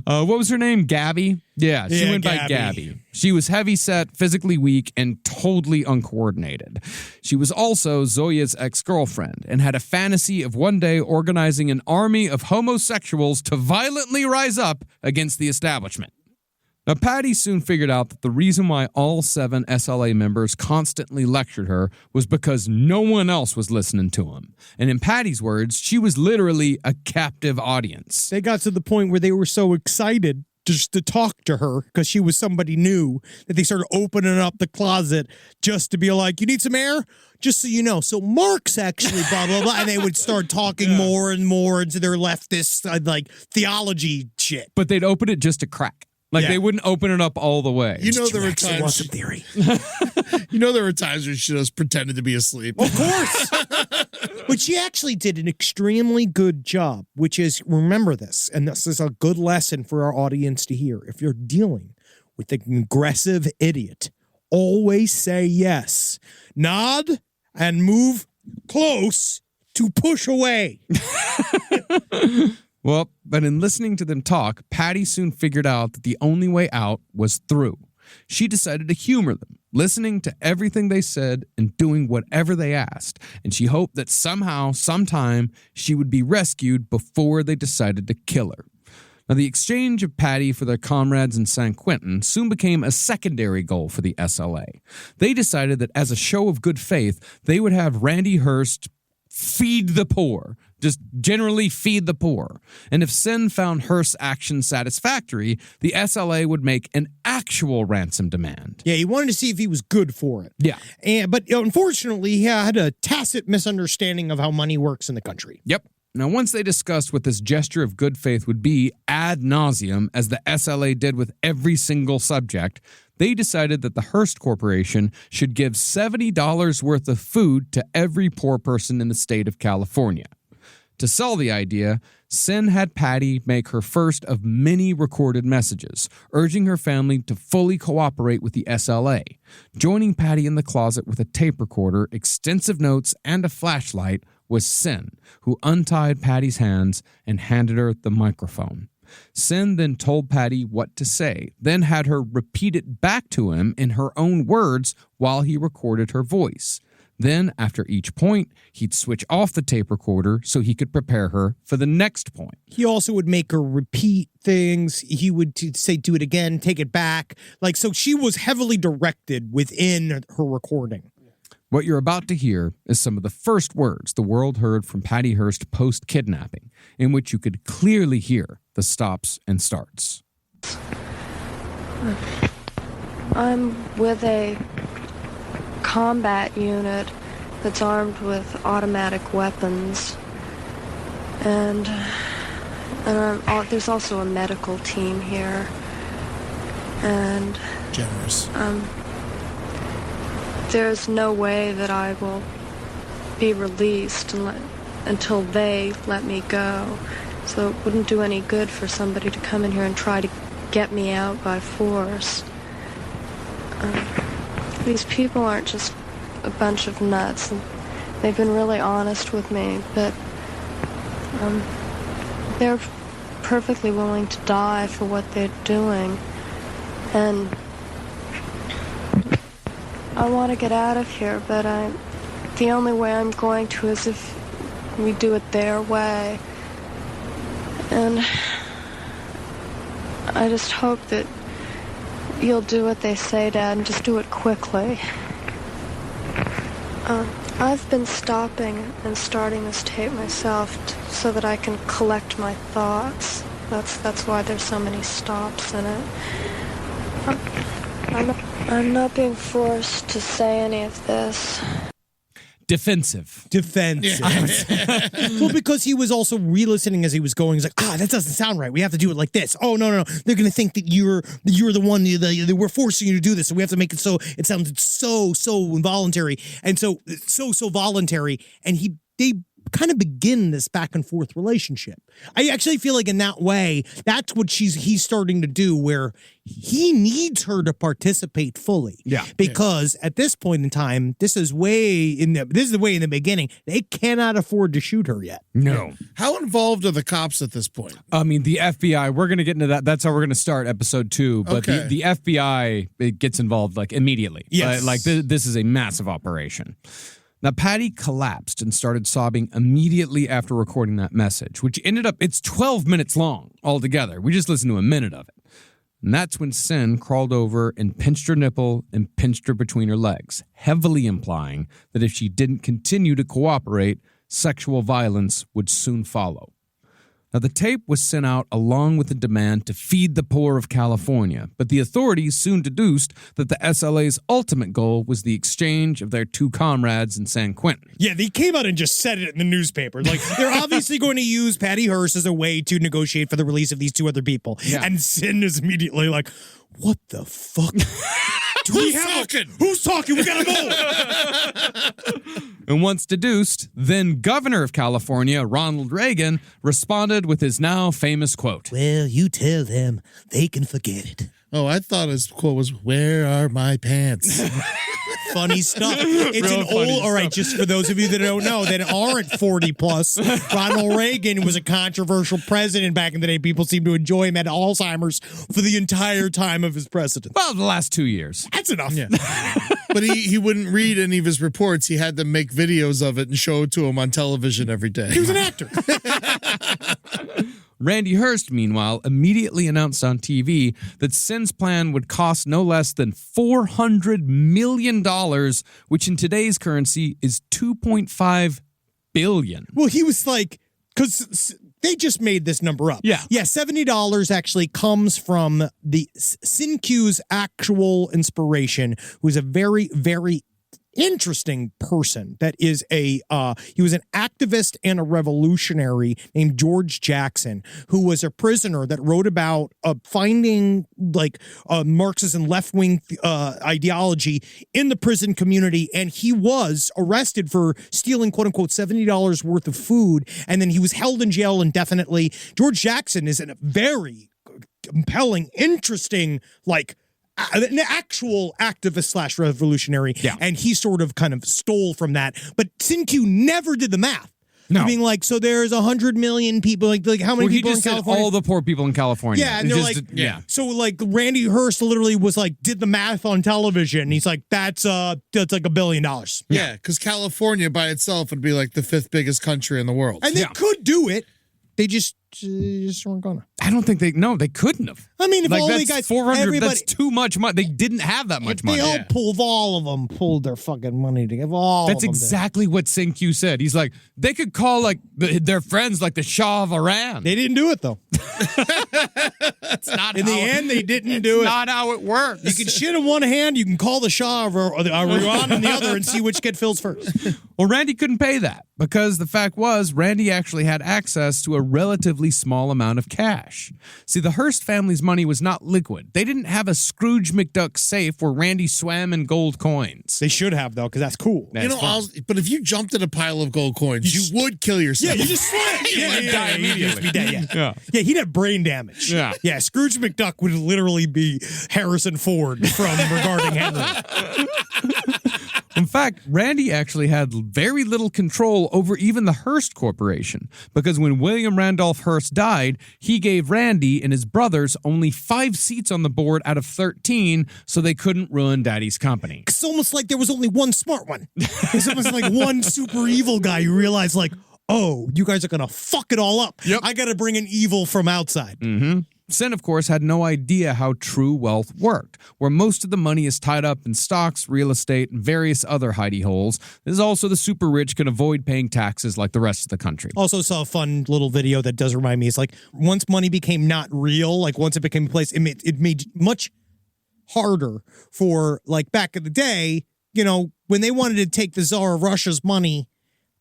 What was her name? Gabby? Yeah, she went by Gabby. Gabby. She was heavy-set, physically weak, and totally uncoordinated. She was also Zoya's ex-girlfriend and had a fantasy of one day organizing an army of homosexuals to violently rise up against the establishment. Now, Patty soon figured out that the reason why all 7 SLA members constantly lectured her was because no one else was listening to him. And in Patty's words, she was literally a captive audience. They got to the point where they were so excited just to talk to her because she was somebody new that they started opening up the closet just to be like, you need some air? Just so you know. So Mark's actually blah, blah, blah. And they would start talking more and more into their leftist, like, theology shit. But they'd open it just a crack. Like, they wouldn't open it up all the way. You know, there were Actually, times. some theory. You know, there were times where she just pretended to be asleep. Of course. But she actually did an extremely good job, which is, remember this, and this is a good lesson for our audience to hear. If you're dealing with an aggressive idiot, always say yes. Nod and move close to push away. Well, but in listening to them talk, Patty soon figured out that the only way out was through. She decided to humor them, listening to everything they said and doing whatever they asked. And she hoped that somehow, sometime, she would be rescued before they decided to kill her. Now, the exchange of Patty for their comrades in San Quentin soon became a secondary goal for the SLA. They decided that as a show of good faith, they would have Randy Hearst feed the poor. Just generally feed the poor. And if Sin found Hearst's action satisfactory, the SLA would make an actual ransom demand. Yeah, he wanted to see if he was good for it. Yeah. But unfortunately, he had a tacit misunderstanding of how money works in the country. Yep. Now, once they discussed what this gesture of good faith would be ad nauseum, as the SLA did with every single subject, they decided that the Hearst Corporation should give $70 worth of food to every poor person in the state of California. To sell the idea, Sin had Patty make her first of many recorded messages, urging her family to fully cooperate with the SLA. Joining Patty in the closet with a tape recorder, extensive notes, and a flashlight was Sin, who untied Patty's hands and handed her the microphone. Sin then told Patty what to say, then had her repeat it back to him in her own words while he recorded her voice. Then, after each point, he'd switch off the tape recorder so he could prepare her for the next point. He also would make her repeat things. He would say, do it again, take it back. So she was heavily directed within her recording. What you're about to hear is some of the first words the world heard from Patty Hearst post-kidnapping, in which you could clearly hear the stops and starts. I'm with a combat unit that's armed with automatic weapons, and there's also a medical team here, and Generous. there's no way that I will be released until they let me go. So it wouldn't do any good for somebody to come in here and try to get me out by force. These people aren't just a bunch of nuts. They've been really honest with me, but they're perfectly willing to die for what they're doing. And I want to get out of here, but the only way I'm going to is if we do it their way. And I just hope that you'll do what they say, Dad, and just do it quickly. I've been stopping and starting this tape myself so that I can collect my thoughts. That's why there's so many stops in it. I'm not being forced to say any of this. Defensive. Well, because he was also re-listening as he was going. He's like, that doesn't sound right. We have to do it like this. Oh, no. They're going to think that you're the one, that we're forcing you to do this. So we have to make it so it sounds so involuntary and so voluntary. And they kind of begin this back and forth relationship. I actually feel like in that way, that's what he's starting to do, where he needs her to participate fully. Yeah. Because at this point in time, this is the way in the beginning, they cannot afford to shoot her yet. No. How involved are the cops at this point? I mean, the FBI, we're going to get into that. That's how we're going to start episode 2. But Okay. the FBI, it gets involved immediately. Yes. This is a massive operation. Now, Patty collapsed and started sobbing immediately after recording that message, which ended up, it's 12 minutes long altogether. We just listened to a minute of it. And that's when Sin crawled over and pinched her nipple and pinched her between her legs, heavily implying that if she didn't continue to cooperate, sexual violence would soon follow. Now, the tape was sent out along with a demand to feed the poor of California, but the authorities soon deduced that the SLA's ultimate goal was the exchange of their 2 comrades in San Quentin. Yeah, they came out and just said it in the newspaper. They're obviously going to use Patty Hearst as a way to negotiate for the release of these 2 other people. Yeah. And Sin is immediately like, what the fuck? Who's talking? We gotta move. And once deduced, then Governor of California, Ronald Reagan, responded with his now famous quote. Well, you tell them they can forget it. Oh, I thought his quote was, "Where are my pants?" Funny stuff. It's Real an funny old, all right, stuff. just for those of you that don't know, that aren't 40 plus, Ronald Reagan was a controversial president back in the day. People seem to enjoy him, had Alzheimer's for the entire time of his presidency. Well, the last 2 years. That's enough. Yeah. But he wouldn't read any of his reports. He had to make videos of it and show it to him on television every day. He was an actor. Randy Hearst, meanwhile, immediately announced on TV that Sin's plan would cost no less than $400 million, which in today's currency is $2.5 billion. Well, he was like, because they just made this number up. Yeah. Yeah, $70 actually comes from the Sincu's actual inspiration, who's a very, very interesting person that is he was an activist and a revolutionary named George Jackson, who was a prisoner that wrote about finding Marxist and left-wing ideology in the prison community, and he was arrested for stealing quote-unquote $70 worth of food, and then he was held in jail indefinitely. George Jackson is a very compelling, interesting, an actual activist / revolutionary, Yeah. and he sort of kind of stole from that. But Sincu never did the math. No. Being like, so there's 100 million people. Like how many Well, he people just in said California? all the poor people in California. Yeah, and It's they're just- like, yeah. So like Randy Hearst literally was like, did the math on television. He's like, that's like $1 billion. Yeah, because California by itself would be like the 5th biggest country in the world. And they could do it. They just weren't gonna. I don't think they couldn't have. I mean, if Like all that's the guys, 400, everybody, that's too much money. They didn't have that much if money. they all pulled their fucking money together. All That's of them exactly what Sing-Q said. He's like, they could call like their friends like the Shah of Iran. They didn't do it though. That's not In the end, they didn't do it. Not how it works. You can shit in one hand, you can call the Shah of Iran in the other and see which kid fills first. Well, Randy couldn't pay that because the fact was Randy actually had access to a relatively small amount of cash. See, the Hearst family's money was not liquid. They didn't have a Scrooge McDuck safe where Randy swam in gold coins. They should have though, because that's cool. You know, but if you jumped in a pile of gold coins, you would kill yourself. Yeah, you just swam. You would die immediately. Be dead, Yeah. Yeah, he'd have brain damage. Yeah. Yeah, Scrooge McDuck would literally be Harrison Ford from Regarding Henry. In fact, Randy actually had very little control over even the Hearst Corporation because when William Randolph Hearst died, he gave Randy and his brothers only 5 seats on the board out of 13 so they couldn't ruin Daddy's company. It's almost like there was only one smart one. It's almost like one super evil guy who realized like, oh, you guys are going to fuck it all up. Yep. I got to bring in evil from outside. Mm-hmm. Sen, of course, had no idea how true wealth worked, where most of the money is tied up in stocks, real estate, and various other hidey holes. This is also the super rich can avoid paying taxes like the rest of the country. Also saw a fun little video that does remind me. It's like once money became not real, like once it became a place, it made much harder for like back in the day, you know, when they wanted to take the Tsar of Russia's money,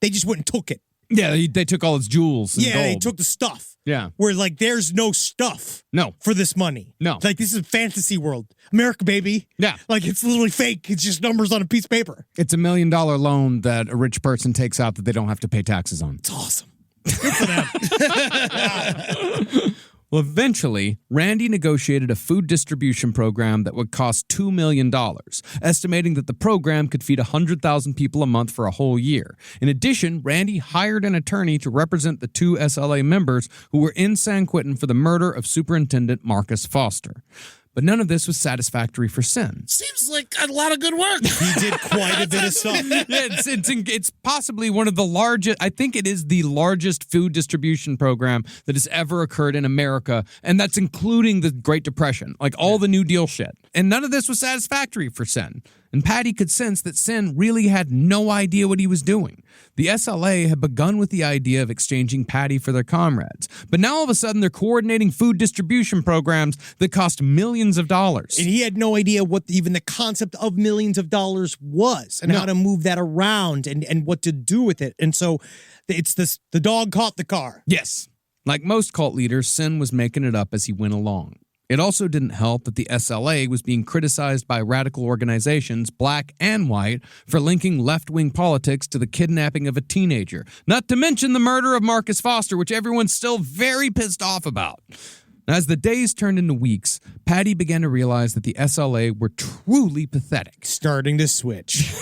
they just went and took it. Yeah, they took all its jewels and Yeah, gold. they took the stuff. Yeah. Where like there's no stuff. No. For this money. No. Like this is a fantasy world. America, baby. Yeah. Like it's literally fake. It's just numbers on a piece of paper. It's $1 million loan that a rich person takes out that they don't have to pay taxes on. It's awesome. Good for them. Well, eventually, Randy negotiated a food distribution program that would cost $2 million, estimating that the program could feed 100,000 people a month for a whole year. In addition, Randy hired an attorney to represent the 2 SLA members who were in San Quentin for the murder of Superintendent Marcus Foster. But none of this was satisfactory for Sen. Seems like a lot of good work. He did quite a bit of stuff. Yeah, it's possibly one of the largest, I think it is the largest food distribution program that has ever occurred in America, and that's including the Great Depression, like all the New Deal shit. And none of this was satisfactory for Sen. And Patty could sense that Sen really had no idea what he was doing. The SLA had begun with the idea of exchanging Patty for their comrades, but now all of a sudden they're coordinating food distribution programs that cost millions of dollars. And he had no idea what even the concept of millions of dollars was and how to move that around and what to do with it. And so it's this, the dog caught the car. Yes. Like most cult leaders, Sen was making it up as he went along. It also didn't help that the SLA was being criticized by radical organizations, black and white, for linking left-wing politics to the kidnapping of a teenager, not to mention the murder of Marcus Foster, which everyone's still very pissed off about. As the days turned into weeks, Patty began to realize that the SLA were truly pathetic. Starting to switch.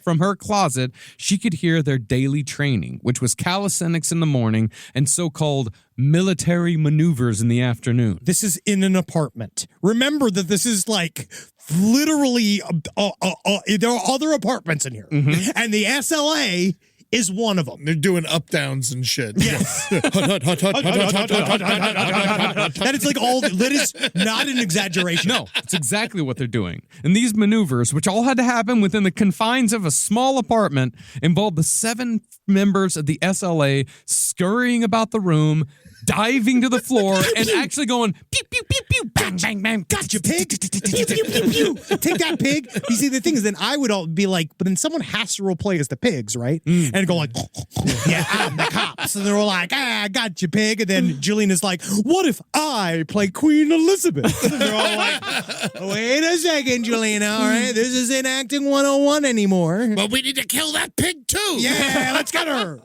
From her closet, she could hear their daily training, which was calisthenics in the morning and so-called military maneuvers in the afternoon. This is in an apartment. Remember that this is like literally, there are other apartments in here. Mm-hmm. And the SLA is one of them. They're doing up downs and shit. Yes. That is like that is not an exaggeration. No, it's exactly what they're doing. And these maneuvers, which all had to happen within the confines of a small apartment, involved the 7 members of the SLA scurrying about the room, diving to the floor, and actually going pew, pew, pew, pew, bang, bang, bang. Gotcha, pig. Pew, pew, pew, pew. Take that, pig. You see, the thing is, then I would all be like, but then someone has to role play as the pigs, right? And go like, yeah, I'm the cops. And they're all like, I got you, pig. And then Julian is like, what if I play Queen Elizabeth? And they're all like, wait a second, Julian. All right, this isn't acting 101 anymore. But we need to kill that pig too. Yeah, let's get her.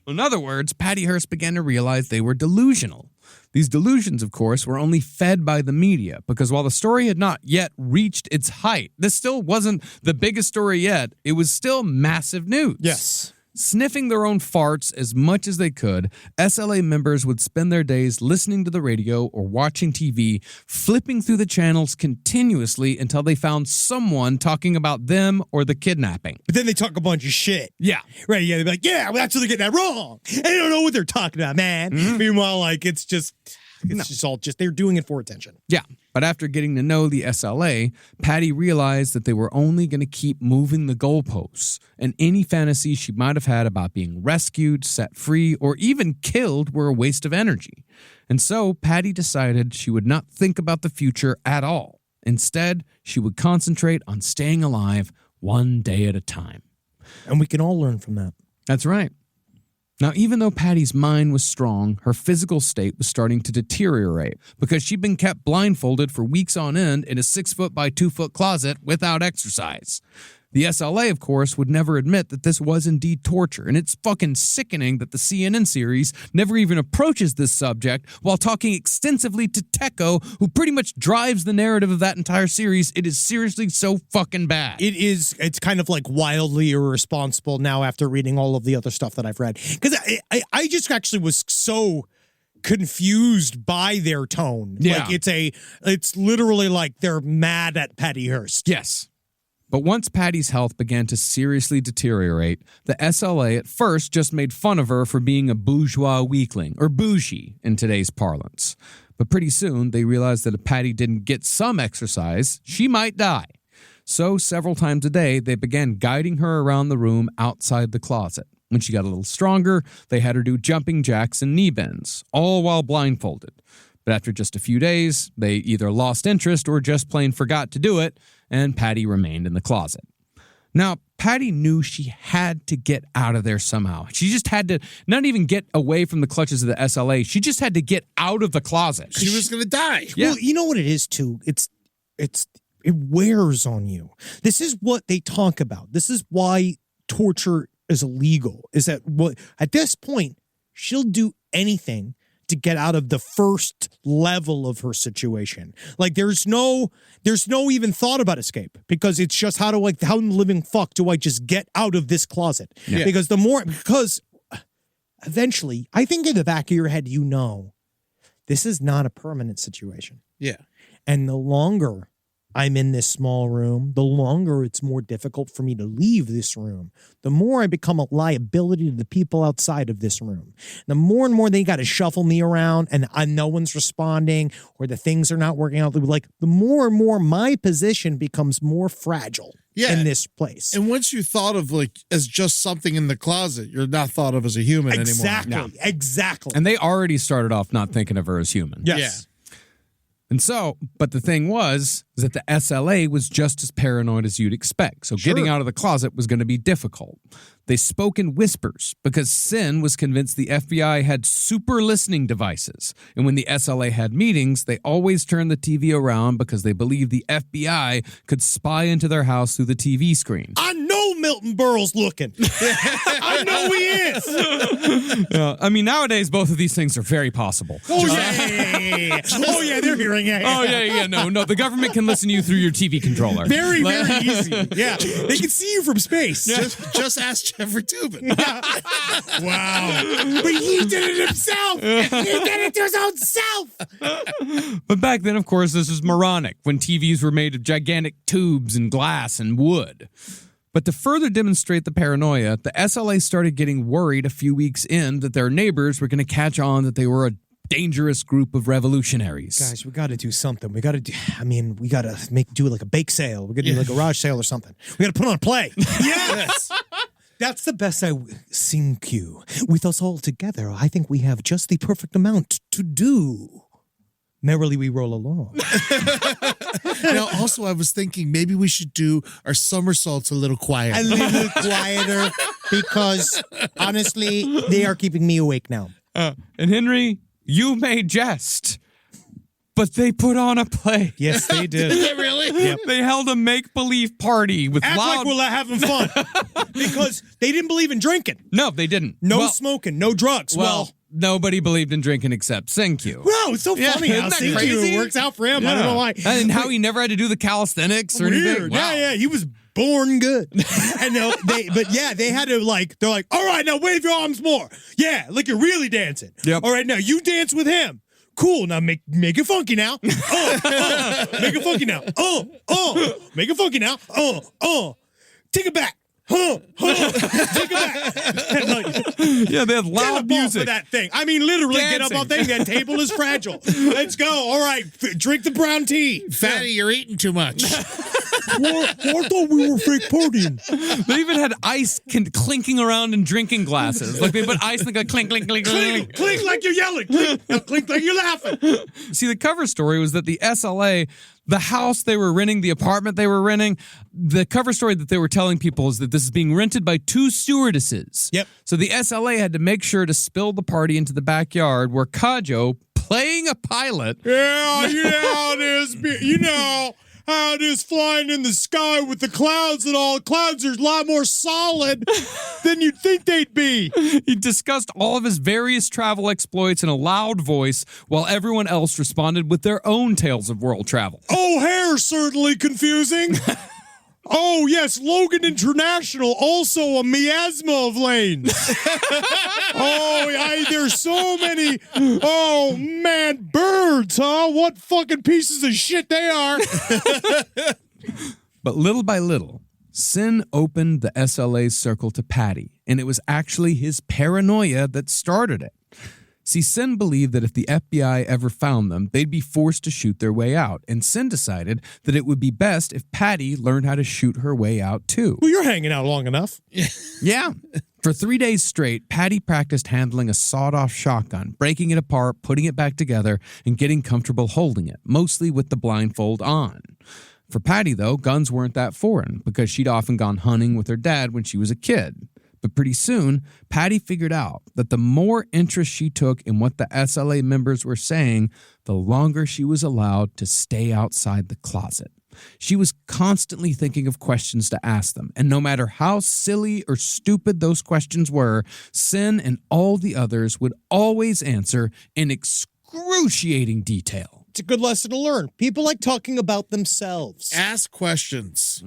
In other words, Patty Hearst began to realize they were delusional. These delusions, of course, were only fed by the media, because while the story had not yet reached its height, this still wasn't the biggest story yet, it was still massive news. Yes. Sniffing their own farts as much as they could, SLA members would spend their days listening to the radio or watching TV, flipping through the channels continuously until they found someone talking about them or the kidnapping. But then they talk a bunch of shit. Yeah. Right, yeah, they're like, yeah, well, that's what they're getting that wrong. And they don't know what they're talking about, man. Meanwhile, like, it's just all just, they're doing it for attention. Yeah. But after getting to know the SLA, Patty realized that they were only going to keep moving the goalposts, and any fantasies she might have had about being rescued, set free, or even killed were a waste of energy. And so Patty decided she would not think about the future at all. Instead, she would concentrate on staying alive one day at a time. And we can all learn from that. That's right. Now, even though Patty's mind was strong, her physical state was starting to deteriorate because she'd been kept blindfolded for weeks on end in a 6-foot by 2-foot closet without exercise. The SLA, of course, would never admit that this was indeed torture, and it's fucking sickening that the CNN series never even approaches this subject while talking extensively to Tekko, who pretty much drives the narrative of that entire series. It is seriously so fucking bad. It's kind of like wildly irresponsible now after reading all of the other stuff that I've read. Because I just actually was so confused by their tone. Yeah. Like it's literally like they're mad at Patty Hearst. Yes. But once Patty's health began to seriously deteriorate, the SLA at first just made fun of her for being a bourgeois weakling, or bougie in today's parlance. But pretty soon, they realized that if Patty didn't get some exercise, she might die. So several times a day, they began guiding her around the room outside the closet. When she got a little stronger, they had her do jumping jacks and knee bends, all while blindfolded. But after just a few days, they either lost interest or just plain forgot to do it, and Patty remained in the closet. Now, Patty knew she had to get out of there somehow. She just had to not even get away from the clutches of the SLA. She just had to get out of the closet. She was going to die. Yeah. Well, you know what it is too? It wears on you. This is what they talk about. This is why torture is illegal. Is that what at this point she'll do anything to get out of the first level of her situation. Like there's no even thought about escape because it's just how in the living fuck do I just get out of this closet? Yeah. Because eventually, I think in the back of your head, you know, this is not a permanent situation. Yeah. And the longer I'm in this small room, the longer it's more difficult for me to leave this room. The more I become a liability to the people outside of this room. The more and more they got to shuffle me around and no one's responding or the things are not working out. Like the more and more my position becomes more fragile in this place. And once you thought of like as just something in the closet, you're not thought of as a human anymore. Exactly. And they already started off not thinking of her as human. Yes. Yeah. And so, but the thing was that the SLA was just as paranoid as you'd expect. So getting out of the closet was going to be difficult. They spoke in whispers because Sin was convinced the FBI had super listening devices. And when the SLA had meetings, they always turned the TV around because they believed the FBI could spy into their house through the TV screen. I know Milton Berle's looking. I know he is. I mean, nowadays, both of these things are very possible. Oh, yeah. Oh, yeah, they're hearing it. Oh, yeah. No. The government can listen to you through your TV controller. Very, very easy. Yeah. They can see you from space. Just ask Jeffrey Toobin. Wow. But he did it himself. He did it to his own self. But back then, of course, this was moronic when TVs were made of gigantic tubes and glass and wood. But to further demonstrate the paranoia, the SLA started getting worried a few weeks in that their neighbors were going to catch on that they were a dangerous group of revolutionaries. Guys, we got to do something. We got to do like a bake sale. We got to do like a garage sale or something. We got to put on a play. Yes. That's the best sing cue. With us all together, I think we have just the perfect amount to do. Merrily we roll along. Now, also, I was thinking maybe we should do our somersaults a little quieter. A little quieter because, honestly, they are keeping me awake now. And Henry, you may jest, but they put on a play. Yes, they did. Is it really? Yep. They held a make-believe party with Act loud... like we're having fun. Because they didn't believe in drinking. No, they didn't. No smoking, no drugs. Well, nobody believed in drinking except Sing-Q. Wow, it's so funny how isn't that Sing-Q crazy? works out for him. I don't know why. And how he never had to do the calisthenics or anything. Weird. Wow. Yeah, he was born good. And they had to they're like, all right, now wave your arms more. Yeah, like you're really dancing. Yep. All right, now you dance with him. Cool, now make it funky now. Make it funky now. Make it funky now. Take it back. Take it back. And Yeah, they had get loud up off music. of that thing. I mean, literally, get up Dancing. off that thing. That table is fragile. Let's go. All right, drink the brown tea. Fatty, you're eating too much. I thought we were fake partying. They even had ice clinking around in drinking glasses. Like they put ice and they go clink, clink, clink, clink. Clink like you're yelling. Clink like you're laughing. See, the cover story was that the SLA, the house they were renting, the apartment they were renting, the cover story that they were telling people is that this is being rented by 2 stewardesses. Yep. So the SLA had to make sure to spill the party into the backyard where Kajo, playing a pilot, Yeah, you know how it is. You know how it is flying in the sky with the clouds and all. Clouds are a lot more solid than you'd think they'd be. he discussed all of his various travel exploits in a loud voice while everyone else responded with their own tales of world travel. Oh, hair certainly confusing. Oh, yes, Logan International, also a miasma of lanes. There's so many. Oh, man, birds, huh? What fucking pieces of shit they are. But little by little, Sin opened the SLA's circle to Patty, and it was actually his paranoia that started it. See, Sin believed that if the FBI ever found them, they'd be forced to shoot their way out, and Sin decided that it would be best if Patty learned how to shoot her way out too. Well, you're hanging out long enough. Yeah. For 3 days straight, Patty practiced handling a sawed-off shotgun, breaking it apart, putting it back together, and getting comfortable holding it, mostly with the blindfold on. For Patty, though, guns weren't that foreign, because she'd often gone hunting with her dad when she was a kid. But pretty soon, Patty figured out that the more interest she took in what the SLA members were saying, the longer she was allowed to stay outside the closet. She was constantly thinking of questions to ask them, and no matter how silly or stupid those questions were, Sin and all the others would always answer in excruciating detail. It's a good lesson to learn. People like talking about themselves. Ask questions.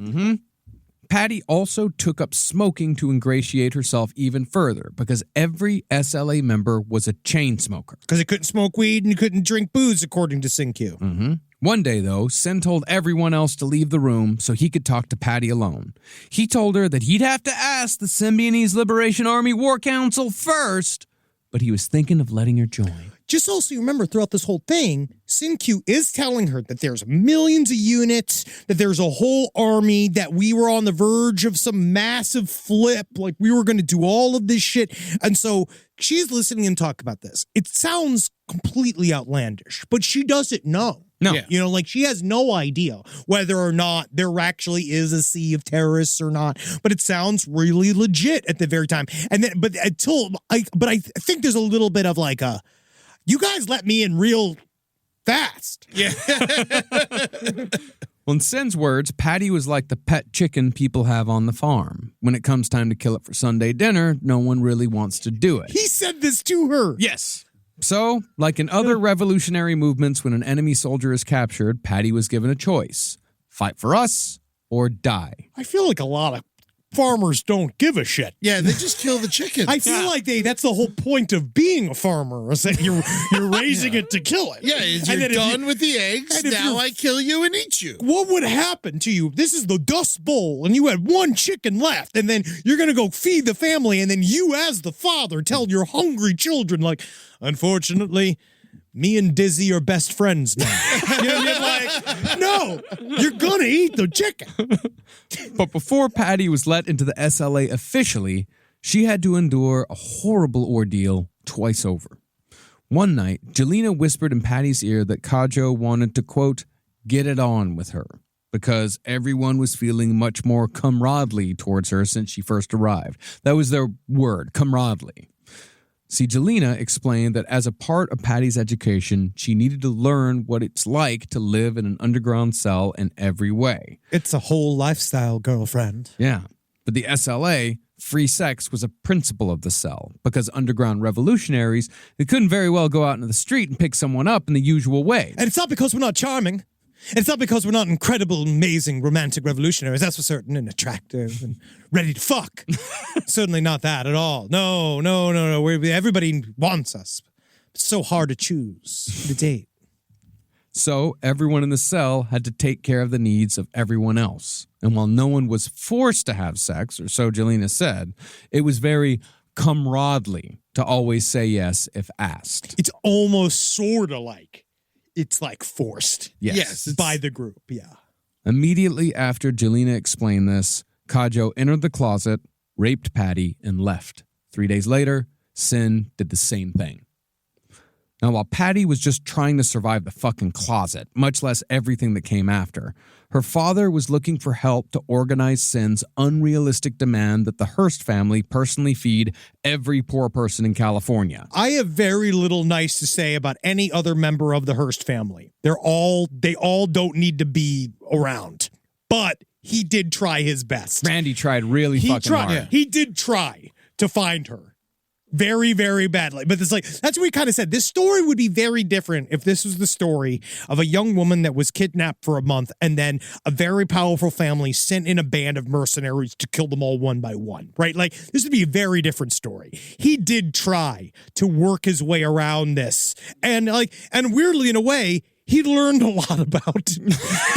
Patty also took up smoking to ingratiate herself even further because every SLA member was a chain smoker. Because he couldn't smoke weed and he couldn't drink booze, according to SynQ. One day, though, Sin told everyone else to leave the room so he could talk to Patty alone. He told her that he'd have to ask the Symbionese Liberation Army War Council first, but he was thinking of letting her join. Just also remember throughout this whole thing, SynQ is telling her that there's millions of units, that there's a whole army, that we were on the verge of some massive flip, like we were going to do all of this shit. And so she's listening and talk about this. It sounds completely outlandish, but she doesn't know. No. Yeah. You know, like she has no idea whether or not there actually is a sea of terrorists or not, but it sounds really legit at the very time. And then, but I think there's a little bit of like you guys let me in real fast. Yeah. Well, in Sin's words, Patty was like the pet chicken people have on the farm. When it comes time to kill it for Sunday dinner, no one really wants to do it. He said this to her. Yes. So, like in other revolutionary movements, when an enemy soldier is captured, Patty was given a choice. Fight for us or die. I feel like a lot of farmers don't give a shit. Yeah, they just kill the chicken. I feel like that's the whole point of being a farmer, is that you're raising it to kill it. Yeah, And you're then if done with the eggs. and if Now you're- I kill you and eat you. What would happen to you? This is the Dust Bowl, and you had one chicken left, and then you're going to go feed the family, and then you, as the father, tell your hungry children, like, unfortunately, me and Dizzy are best friends now. You know what I mean? Like, no, you're going to eat the chicken. But before Patty was let into the SLA officially, she had to endure a horrible ordeal twice over. One night, Jelena whispered in Patty's ear that Kajo wanted to, quote, get it on with her, because everyone was feeling much more comradely towards her since she first arrived. That was their word, comradely. See, Jelena explained that as a part of Patty's education, she needed to learn what it's like to live in an underground cell in every way. It's a whole lifestyle, girlfriend. Yeah. But the SLA, free sex, was a principle of the cell, because underground revolutionaries, they couldn't very well go out into the street and pick someone up in the usual way. And it's not because we're not charming. It's not because we're not incredible, amazing, romantic revolutionaries. That's for certain, and attractive and ready to fuck. Certainly not that at all. No. Everybody wants us. It's so hard to choose the date. So everyone in the cell had to take care of the needs of everyone else. And while no one was forced to have sex, or so Jelena said, it was very comradely to always say yes if asked. It's almost sort of like it's like forced. Yes. By the group, yeah. Immediately after Jelena explained this, Kajo entered the closet, raped Patty, and left. 3 days later, Sin did the same thing. Now, while Patty was just trying to survive the fucking closet, much less everything that came after, her father was looking for help to organize Sin's unrealistic demand that the Hearst family personally feed every poor person in California. I have very little nice to say about any other member of the Hearst family. They all don't need to be around. But he did try his best. Randy tried really fucking hard. Yeah. He did try to find her. Very, very badly. But it's like, that's what we kind of said. This story would be very different if this was the story of a young woman that was kidnapped for a month and then a very powerful family sent in a band of mercenaries to kill them all one by one, right? Like, this would be a very different story. He did try to work his way around this. And weirdly, in a way, he learned a lot about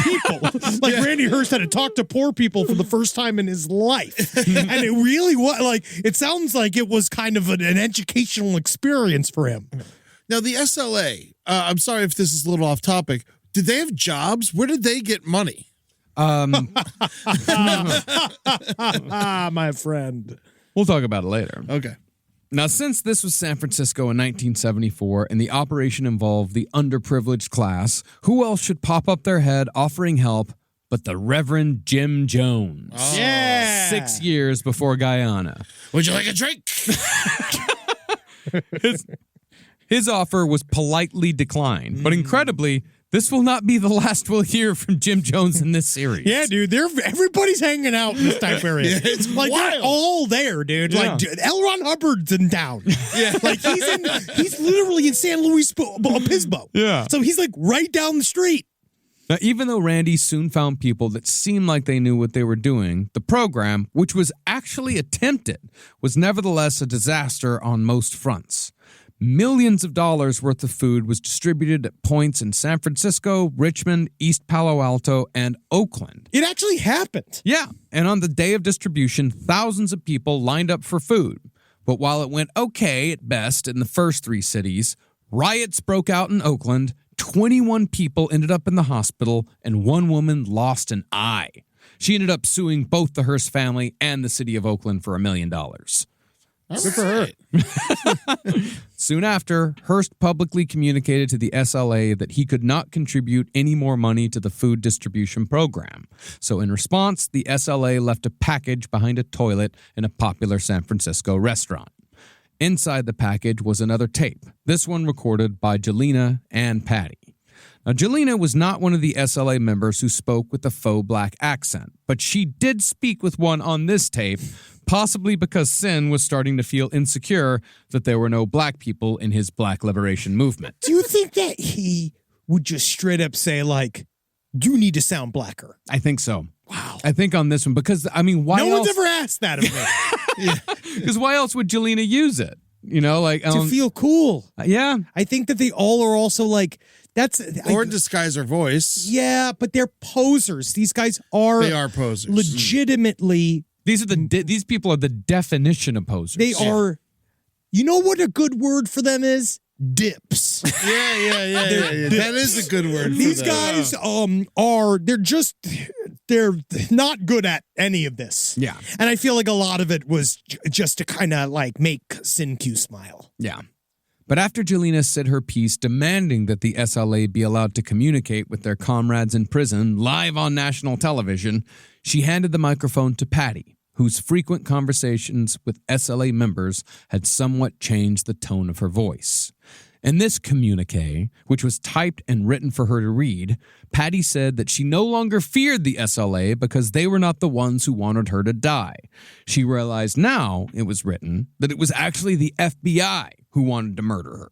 people. Randy Hearst had to talk to poor people for the first time in his life. And it really was, it sounds like it was kind of an educational experience for him. Now, the SLA, I'm sorry if this is a little off topic. Did they have jobs? Where did they get money? My friend. We'll talk about it later. Okay. Now, since this was San Francisco in 1974 and the operation involved the underprivileged class, who else should pop up their head offering help but the Reverend Jim Jones? Oh. Yeah. 6 years before Guyana. Would you like a drink? His offer was politely declined, but incredibly, this will not be the last we'll hear from Jim Jones in this series. Yeah, dude, everybody's hanging out in this time period. Yeah, it's like wild. They're all there, dude. Yeah. Like L. Ron Hubbard's in town. Yeah. Like he's literally in San Luis Obispo. Yeah. So he's like right down the street. Now, even though Randy soon found people that seemed like they knew what they were doing, the program, which was actually attempted, was nevertheless a disaster on most fronts. Millions of dollars worth of food was distributed at points in San Francisco, Richmond, East Palo Alto, and Oakland. It actually happened. Yeah, and on the day of distribution, thousands of people lined up for food. But while it went okay at best in the first 3 cities, riots broke out in Oakland, 21 people ended up in the hospital, and 1 woman lost an eye. She ended up suing both the Hearst family and the city of Oakland for $1 million. Good for her. Soon after, Hearst publicly communicated to the SLA that he could not contribute any more money to the food distribution program. So in response, the SLA left a package behind a toilet in a popular San Francisco restaurant. Inside the package was another tape, this one recorded by Jelena and Patty. Now, Jelena was not one of the SLA members who spoke with a faux black accent, but she did speak with one on this tape, possibly because Sin was starting to feel insecure that there were no black people in his black liberation movement. Do you think that he would just straight up say, like, you need to sound blacker? I think so. Wow. I think on this one, because, I mean, why No else? one's ever asked that of me. Because why else would Jelena use it? You know, like... To feel cool. yeah. I think that they all are also like, Or disguise her voice. Yeah, but they're posers. These guys are... They are posers. Legitimately... These people are the definition of posers. They are... You know what a good word for them is? Dips. Yeah. That is a good word. These for them. guys they're not good at any of this. Yeah. And I feel like a lot of it was just to kind of like make Sin Q smile. Yeah. But after Jelena said her piece demanding that the SLA be allowed to communicate with their comrades in prison live on national television, she handed the microphone to Patty, whose frequent conversations with SLA members had somewhat changed the tone of her voice. In this communique, which was typed and written for her to read, Patty said that she no longer feared the SLA because they were not the ones who wanted her to die. She realized now, it was written, that it was actually the FBI who wanted to murder her.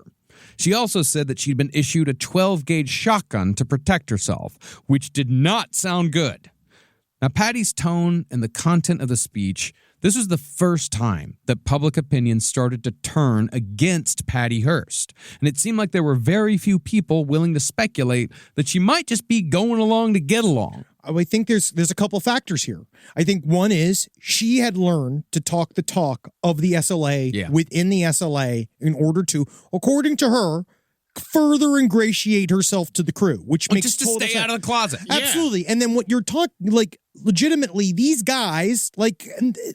She also said that she'd been issued a 12-gauge shotgun to protect herself, which did not sound good. Now, Patty's tone and the content of the speech, this was the first time that public opinion started to turn against Patty Hearst. And it seemed like there were very few people willing to speculate that she might just be going along to get along. I think there's a couple factors here. I think one is she had learned to talk the talk of the SLA within the SLA in order to, according to her, further ingratiate herself to the crew, which makes just to total stay sense. out of the closet. Absolutely. And then what you're talking, like, legitimately, these guys, like,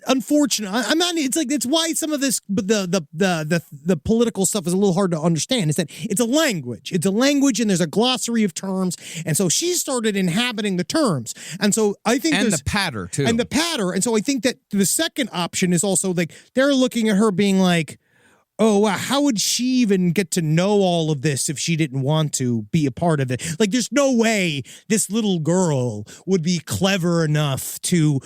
unfortunately, I'm not. It's like it's why some of this, but the political stuff is a little hard to understand. Is that it's a language. It's a language, and there's a glossary of terms, and so she started inhabiting the terms, and so I think And there's the patter, too. and the patter, and so I think that the second option is also like they're looking at her being like, oh, wow, how would she even get to know all of this if she didn't want to be a part of it? Like, there's no way this little girl would be clever enough to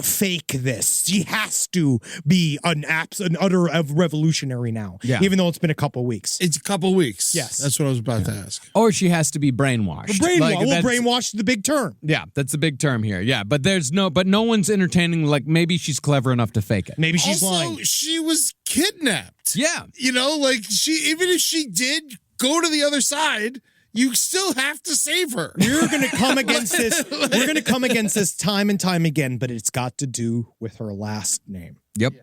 fake this. She has to be an utter revolutionary now, even though it's been a couple weeks. It's a couple weeks. Yes. That's what I was about to ask. Or she has to be brainwashed. Brainwashed is the big term. Yeah, that's the big term here. Yeah, but no one's entertaining, like, maybe she's clever enough to fake it. Maybe she's Also, lying. she was kidnapped. Yeah. You know, like, even if she did go to the other side, you still have to save her. We're going to come against this. We're going to come against this time and time again, but it's got to do with her last name. Yep.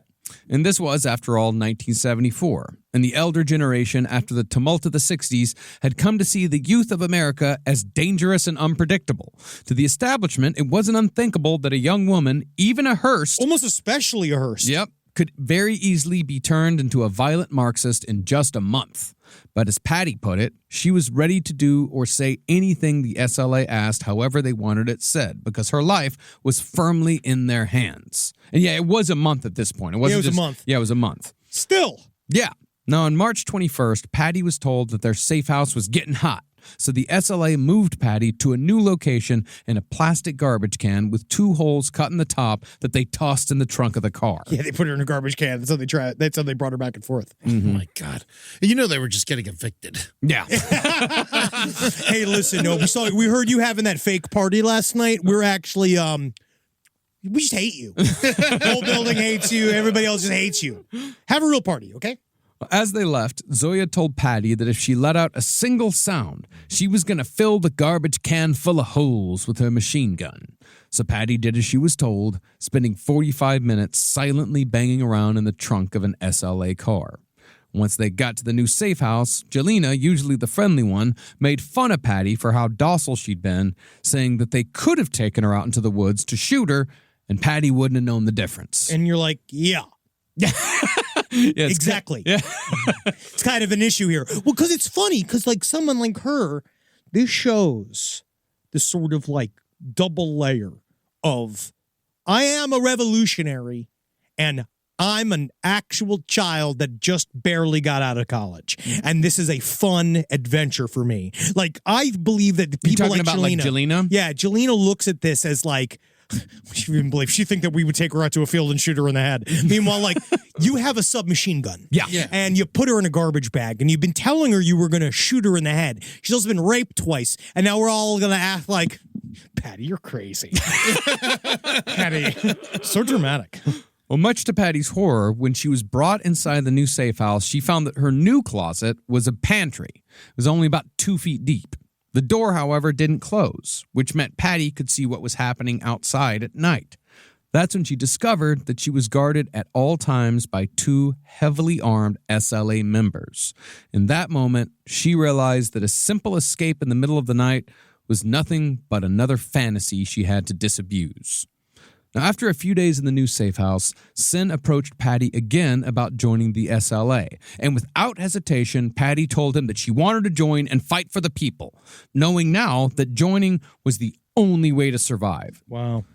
And this was, after all, 1974. And the elder generation, after the tumult of the 60s, had come to see the youth of America as dangerous and unpredictable. To the establishment, it wasn't unthinkable that a young woman, even a Hearst, Almost especially a Hearst. Yep, could very easily be turned into a violent Marxist in just a month. But as Patty put it, she was ready to do or say anything the SLA asked, however they wanted it said, because her life was firmly in their hands. And yeah, it was a month at this point. It wasn't a month. Yeah, it was a month. Still. Yeah. Now, on March 21st, Patty was told that their safe house was getting hot. So the SLA moved Patty to a new location in a plastic garbage can with 2 holes cut in the top that they tossed in the trunk of the car. Yeah, they put her in a garbage can. That's how they brought her back and forth. Mm-hmm. Oh, my God. You know they were just getting evicted. Yeah. Hey, listen, no, we heard you having that fake party last night. We're actually, we just hate you. The whole building hates you. Everybody else just hates you. Have a real party, okay? As they left, Zoya told Patty that if she let out a single sound, she was going to fill the garbage can full of holes with her machine gun. So Patty did as she was told, spending 45 minutes silently banging around in the trunk of an SLA car. Once they got to the new safe house, Jelena, usually the friendly one, made fun of Patty for how docile she'd been, saying that they could have taken her out into the woods to shoot her, and Patty wouldn't have known the difference. And you're like, yeah. Yeah, exactly. Yeah. It's kind of an issue here. Well, because it's funny, because like someone like her, this shows the sort of like double layer of I am a revolutionary and I'm an actual child that just barely got out of college. And this is a fun adventure for me. Like, I believe that people like about Jelena. like Jelena? Yeah, Jelena looks at this as like, she wouldn't believe. She think that we would take her out to a field and shoot her in the head. Meanwhile, like, you have a submachine gun. Yeah. And you put her in a garbage bag, and you've been telling her you were going to shoot her in the head. She's also been raped twice, and now we're all going to act like, Patty, you're crazy. Patty, so dramatic. Well, much to Patty's horror, when she was brought inside the new safe house, she found that her new closet was a pantry. It was only about 2 feet deep. The door, however, didn't close, which meant Patty could see what was happening outside at night. That's when she discovered that she was guarded at all times by 2 heavily armed SLA members. In that moment, she realized that a simple escape in the middle of the night was nothing but another fantasy she had to disabuse. Now, after a few days in the new safe house, Sin approached Patty again about joining the SLA. And without hesitation, Patty told him that she wanted to join and fight for the people, knowing now that joining was the only way to survive. Wow.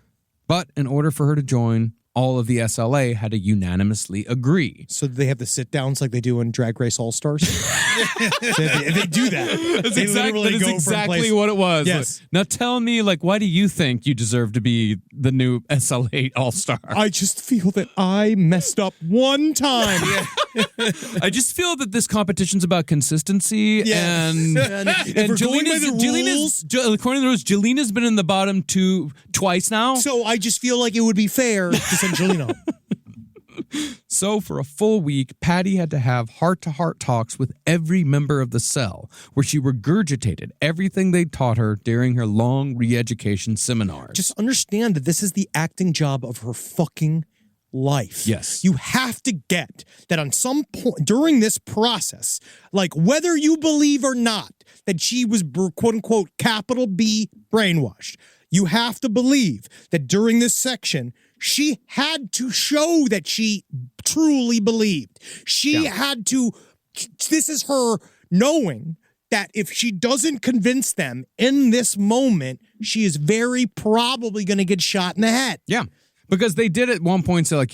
But in order for her to join, all of the SLA had to unanimously agree. So they have the sit downs like they do in Drag Race All Stars. they do that. That's They exactly, literally that is go from exactly place- what it was. Yes. Now tell me, why do you think you deserve to be the new SLA All-Star? I just feel that I messed up one time. I just feel that this competition's about consistency Yes. and If we're going by the rules- according to the rules, Jelena's been in the bottom twice now. So I just feel like it would be fair to send Jelena. So for a full week, Patty had to have heart-to-heart talks with every member of the cell, where she regurgitated everything they taught her during her long re-education seminars. Just understand that this is the acting job of her fucking life. Yes. You have to get that on some point during this process, like whether you believe or not that she was quote unquote capital B brainwashed, you have to believe that during this section, she had to show that she truly believed. She had to, this is her knowing that if she doesn't convince them in this moment, she is very probably going to get shot in the head. Yeah. Because they did at one point say,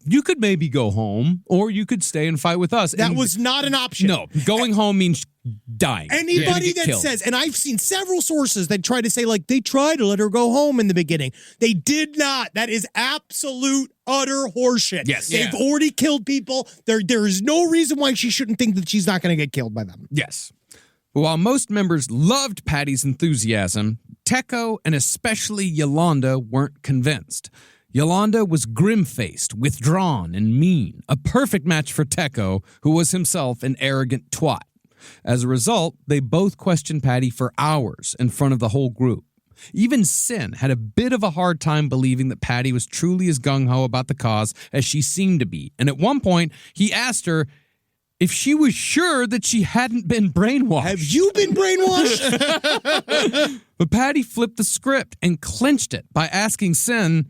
you could maybe go home or you could stay and fight with us. That And was not an option. no, going home means dying. Anybody that says, and I've seen several sources that try to say, they tried to let her go home in the beginning. They did not. That is absolute, utter horseshit. Yes. They've already killed people. There is no reason why she shouldn't think that she's not going to get killed by them. Yes. While most members loved Patty's enthusiasm, Teko and especially Yolanda weren't convinced. Yolanda was grim-faced, withdrawn, and mean, a perfect match for Teko, who was himself an arrogant twat. As a result, they both questioned Patty for hours in front of the whole group. Even Sin had a bit of a hard time believing that Patty was truly as gung-ho about the cause as she seemed to be, and at one point, he asked her if she was sure that she hadn't been brainwashed. Have you been brainwashed? But Patty flipped the script and clinched it by asking Sin,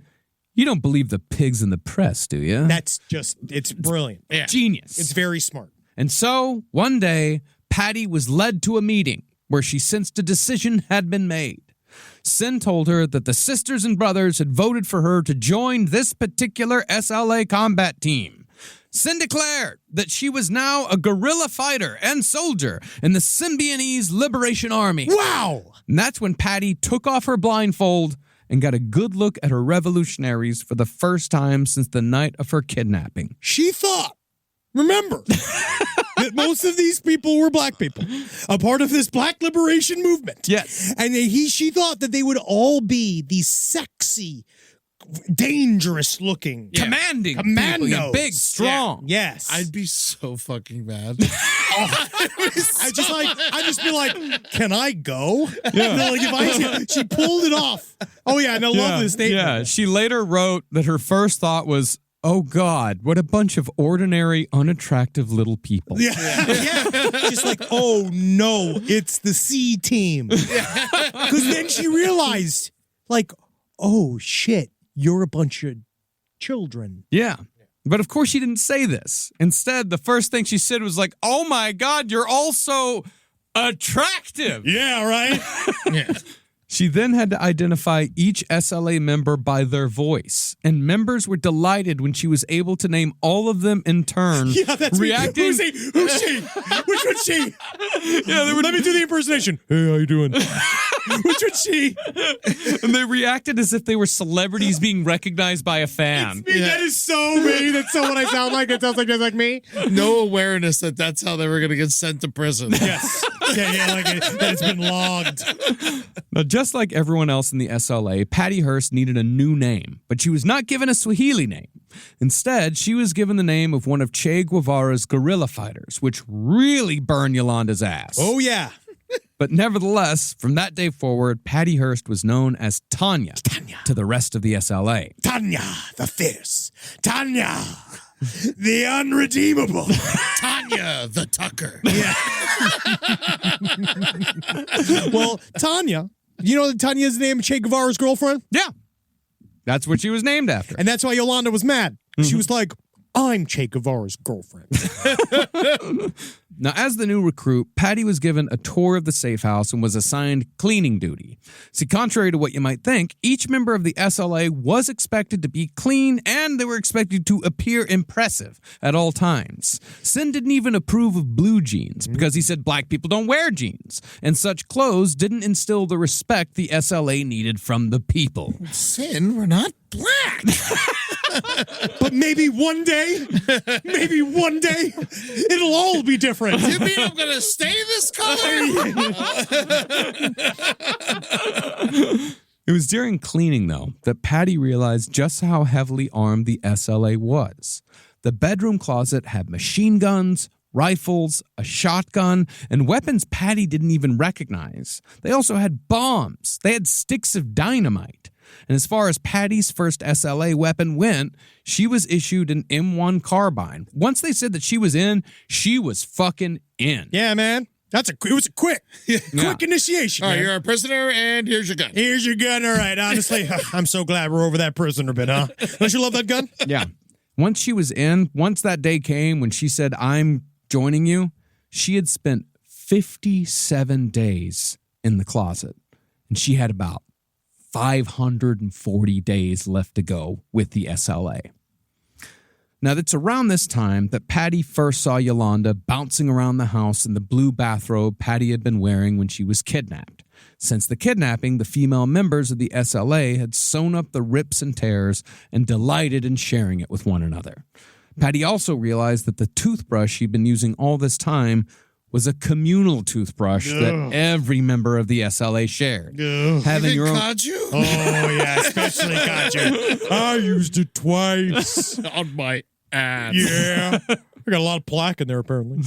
"You don't believe the pigs in the press, do you?" That's just, it's brilliant. Genius. It's very smart. And so, one day, Patty was led to a meeting where she sensed a decision had been made. Sin told her that the sisters and brothers had voted for her to join this particular SLA combat team. Sin declared that she was now a guerrilla fighter and soldier in the Symbionese Liberation Army. Wow. And that's when Patty took off her blindfold and got a good look at her revolutionaries for the first time since the night of her kidnapping. She thought, remember, that most of these people were black people, a part of this black liberation movement. Yes. And she thought that they would all be these sexy, dangerous looking, Commanding. commandos. People, big, strong. Yeah. Yes. I'd be so fucking mad. I'd just be like, can I go? Yeah. If she pulled it off. Oh yeah, and I love this statement. Yeah, she later wrote that her first thought was, "Oh God, what a bunch of ordinary, unattractive little people." Yeah. Just like, oh no, it's the C team. Because then she realized, oh shit, you're a bunch of children. Yeah. But of course she didn't say this. Instead, the first thing she said was "Oh my God, you're all so attractive." Yeah, right? Yeah. She then had to identify each SLA member by their voice, and members were delighted when she was able to name all of them in turn. Yeah, that's reacting. Who's she? Which one's she? Yeah, they would. Let me do the impersonation. Hey, how you doing? Which one's she? And they reacted as if they were celebrities being recognized by a fan. Me, that is so me. That's so what I sound like. It sounds like just like me. No awareness that that's how they were going to get sent to prison. Yes. Yeah, that it's been logged. Now, just like everyone else in the SLA, Patty Hearst needed a new name, but she was not given a Swahili name. Instead, she was given the name of one of Che Guevara's guerrilla fighters, which really burned Yolanda's ass. Oh, yeah. But nevertheless, from that day forward, Patty Hearst was known as Tanya to the rest of the SLA. Tanya, the fierce. Tanya, the unredeemable. Tanya, the Tucker. Yeah. Well, Tanya, you know that Tanya's the name of Che Guevara's girlfriend? Yeah. That's what she was named after. And that's why Yolanda was mad. She was like, I'm Che Guevara's girlfriend. Now, as the new recruit, Patty was given a tour of the safe house and was assigned cleaning duty. See, contrary to what you might think, each member of the SLA was expected to be clean and they were expected to appear impressive at all times. Sin didn't even approve of blue jeans because he said black people don't wear jeans, and such clothes didn't instill the respect the SLA needed from the people. Sin, we're not black. But maybe one day, it'll all be different. You mean I'm going to stay this color? It was during cleaning, though, that Patty realized just how heavily armed the SLA was. The bedroom closet had machine guns, rifles, a shotgun, and weapons Patty didn't even recognize. They also had bombs. They had sticks of dynamite. And as far as Patty's first SLA weapon went, she was issued an M1 carbine. Once they said that she was in, she was fucking in. Yeah, man. It was a quick initiation. All right, man. you're a prisoner, and here's your gun. Here's your gun. All right, honestly, I'm so glad we're over that prisoner bit, huh? Don't you love that gun? Yeah. Once she was in, once that day came when she said, I'm joining you, she had spent 57 days in the closet. And she had about 540 days left to go with the SLA. Now, it's around this time that Patty first saw Yolanda bouncing around the house in the blue bathrobe Patty had been wearing when she was kidnapped. Since the kidnapping, the female members of the SLA had sewn up the rips and tears and delighted in sharing it with one another. Patty also realized that the toothbrush she'd been using all this time was a communal toothbrush that every member of the SLA shared. Having your own Kaju? Oh, yeah, especially Kaju. I used it twice. On my ass. Yeah. I got a lot of plaque in there, apparently.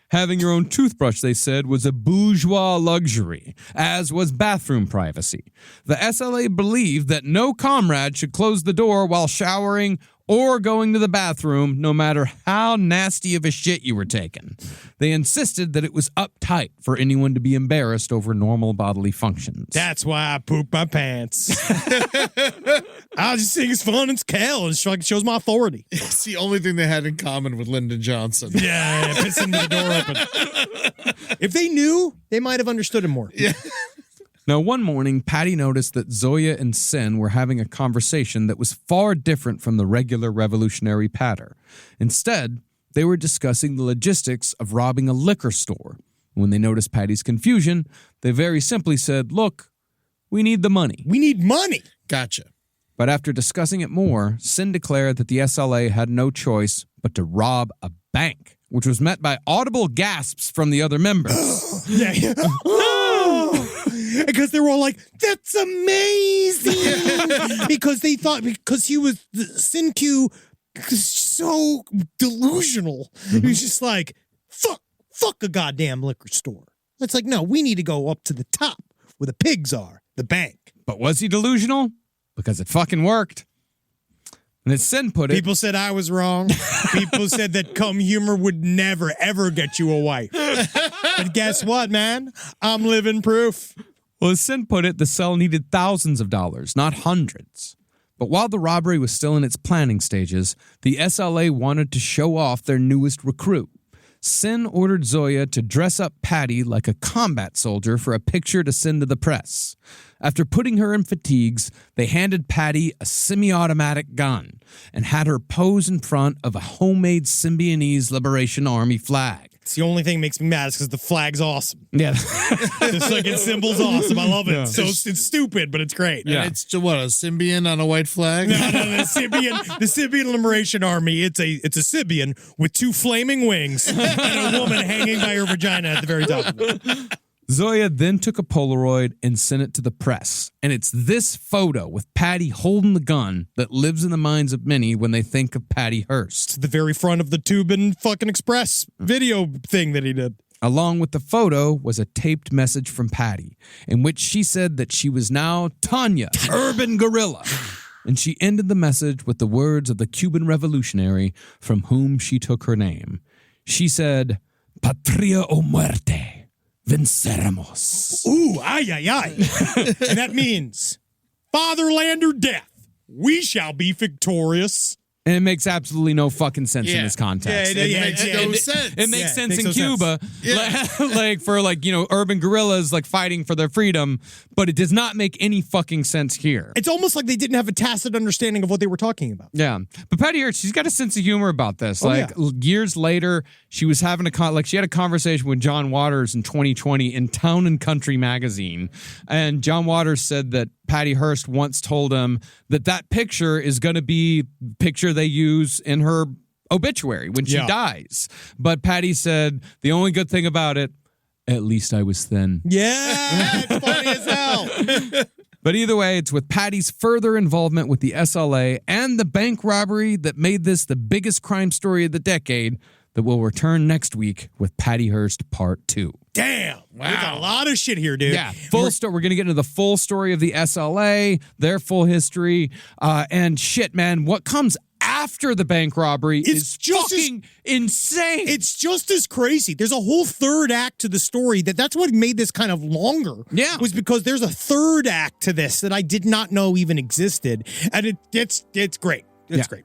Having your own toothbrush, they said, was a bourgeois luxury, as was bathroom privacy. The SLA believed that no comrade should close the door while showering or going to the bathroom, no matter how nasty of a shit you were taking. They insisted that it was uptight for anyone to be embarrassed over normal bodily functions. That's why I poop my pants. I just think it's fun. It's Cal. It shows my authority. It's the only thing they had in common with Lyndon Johnson. Yeah, pissing the door open. If they knew, they might have understood him more. Yeah. Now, one morning, Patty noticed that Zoya and Sin were having a conversation that was far different from the regular revolutionary patter. Instead, they were discussing the logistics of robbing a liquor store. When they noticed Patty's confusion, they very simply said, "Look, we need the money." We need money. Gotcha. But after discussing it more, Sin declared that the SLA had no choice but to rob a bank, which was met by audible gasps from the other members. Yeah. Because they were all like, that's amazing. Because they thought, because he was, Sin Q, so delusional. He was just like, fuck a goddamn liquor store. It's like, no, we need to go up to the top where the pigs are, the bank. But was he delusional? Because it fucking worked. And as Sin put it, People said I was wrong. People said that cum humor would never, ever get you a wife. But guess what, man? I'm living proof. well, as Sin put it, the cell needed thousands of dollars, not hundreds. But while the robbery was still in its planning stages, the SLA wanted to show off their newest recruit. Sin ordered Zoya to dress up Patty like a combat soldier for a picture to send to the press. After putting her in fatigues, they handed Patty a semi-automatic gun and had her pose in front of a homemade Symbionese Liberation Army flag. It's the only thing that makes me mad is because the flag's awesome. Yeah. The fucking symbol's awesome. I love it. Yeah. So it's stupid, but it's great. Yeah. And it's what, a Symbion on a white flag? No, the Symbionese Liberation Army. It's a Symbion with two flaming wings and a woman hanging by her vagina at the very top of it. Zoya then took a Polaroid and sent it to the press. And it's this photo with Patty holding the gun that lives in the minds of many when they think of Patty Hearst. It's the very front of the Tubin fucking Express video thing that he did. Along with the photo was a taped message from Patty in which she said that she was now Tanya, urban guerrilla. And she ended the message with the words of the Cuban revolutionary from whom she took her name. She said, "Patria o muerte. Venceremos." Ooh, ay, ay, ay. And that means fatherland or death. We shall be victorious. And it makes absolutely no fucking sense in this context. It makes no sense. It makes sense in no Cuba, for urban guerrillas fighting for their freedom, but it does not make any fucking sense here. It's almost like they didn't have a tacit understanding of what they were talking about. Yeah, but Patty Hearst, she's got a sense of humor about this. Oh, Years later, she was having she had a conversation with John Waters in 2020 in Town and Country magazine, and John Waters said that Patty Hearst once told him that picture is going to be the picture they use in her obituary when she dies. But Patty said the only good thing about it, at least I was thin. Yeah, it's funny as hell. But either way, it's with Patty's further involvement with the SLA and the bank robbery that made this the biggest crime story of the decade that we'll return next week with Patty Hearst Part 2. Damn. Wow. There's a lot of shit here, dude. Yeah, full story. We're going to get into the full story of the SLA, their full history, and shit, man, what comes after the bank robbery is just fucking insane. It's just as crazy. There's a whole third act to the story. That's what made this kind of longer. Yeah. Was because there's a third act to this that I did not know even existed. And it's great. It's great.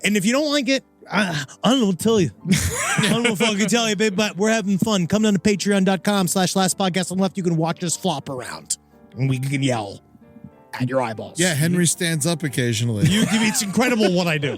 And if you don't like it, I don't know what to tell you. I don't know what fucking tell you, babe, but we're having fun. Come down to patreon.com/lastpodcast on the left. You can watch us flop around and we can yell at your eyeballs. Yeah, Henry stands up occasionally. It's incredible what I do.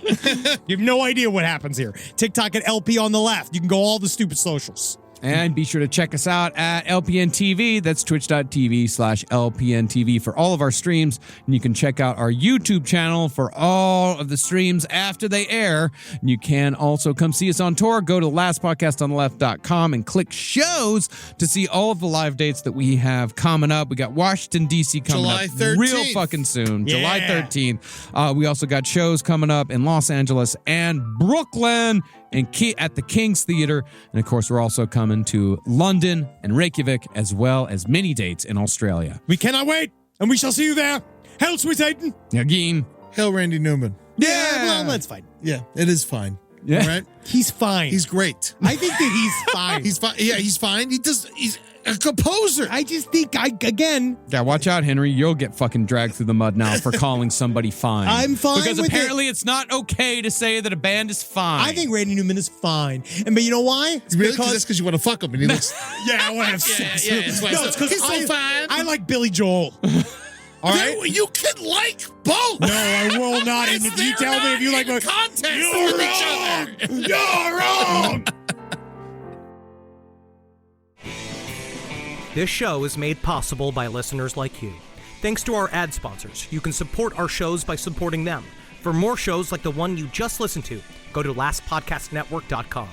You have no idea what happens here. TikTok at LP on the left. You can go all the stupid socials. And be sure to check us out at LPN TV. That's twitch.tv/LPN TV for all of our streams. And you can check out our YouTube channel for all of the streams after they air. And you can also come see us on tour. Go to lastpodcastontheleft.com and click shows to see all of the live dates that we have coming up. We got Washington, D.C. coming July up 13th. real fucking soon. Yeah. July 13th. We also got shows coming up in Los Angeles and Brooklyn and at the King's Theater. And of course, we're also coming to London and Reykjavik, as well as many dates in Australia. We cannot wait, and we shall see you there. Hail, sweet Satan. Again. Hail Randy Newman. Yeah, well, that's fine. Yeah, it is fine. Yeah. All right? He's fine. He's great. I think that he's fine. He's fine. Yeah, he's fine. He's a composer. I just think, again, Yeah, watch out, Henry. You'll get fucking dragged through the mud now for calling somebody fine. I'm fine Because with apparently it's not okay to say that a band is fine. I think Randy Newman is fine. But you know why? It's Really? That's because you want to fuck him and he looks. yeah, I want to have sex. yeah, that's why I No, said, it's because he's so fine. I like Billy Joel. All right? You can like both. No, I will not. And if you tell me if you like my context you're with each other. wrong. You're wrong. This show is made possible by listeners like you. Thanks to our ad sponsors, you can support our shows by supporting them. For more shows like the one you just listened to, go to lastpodcastnetwork.com.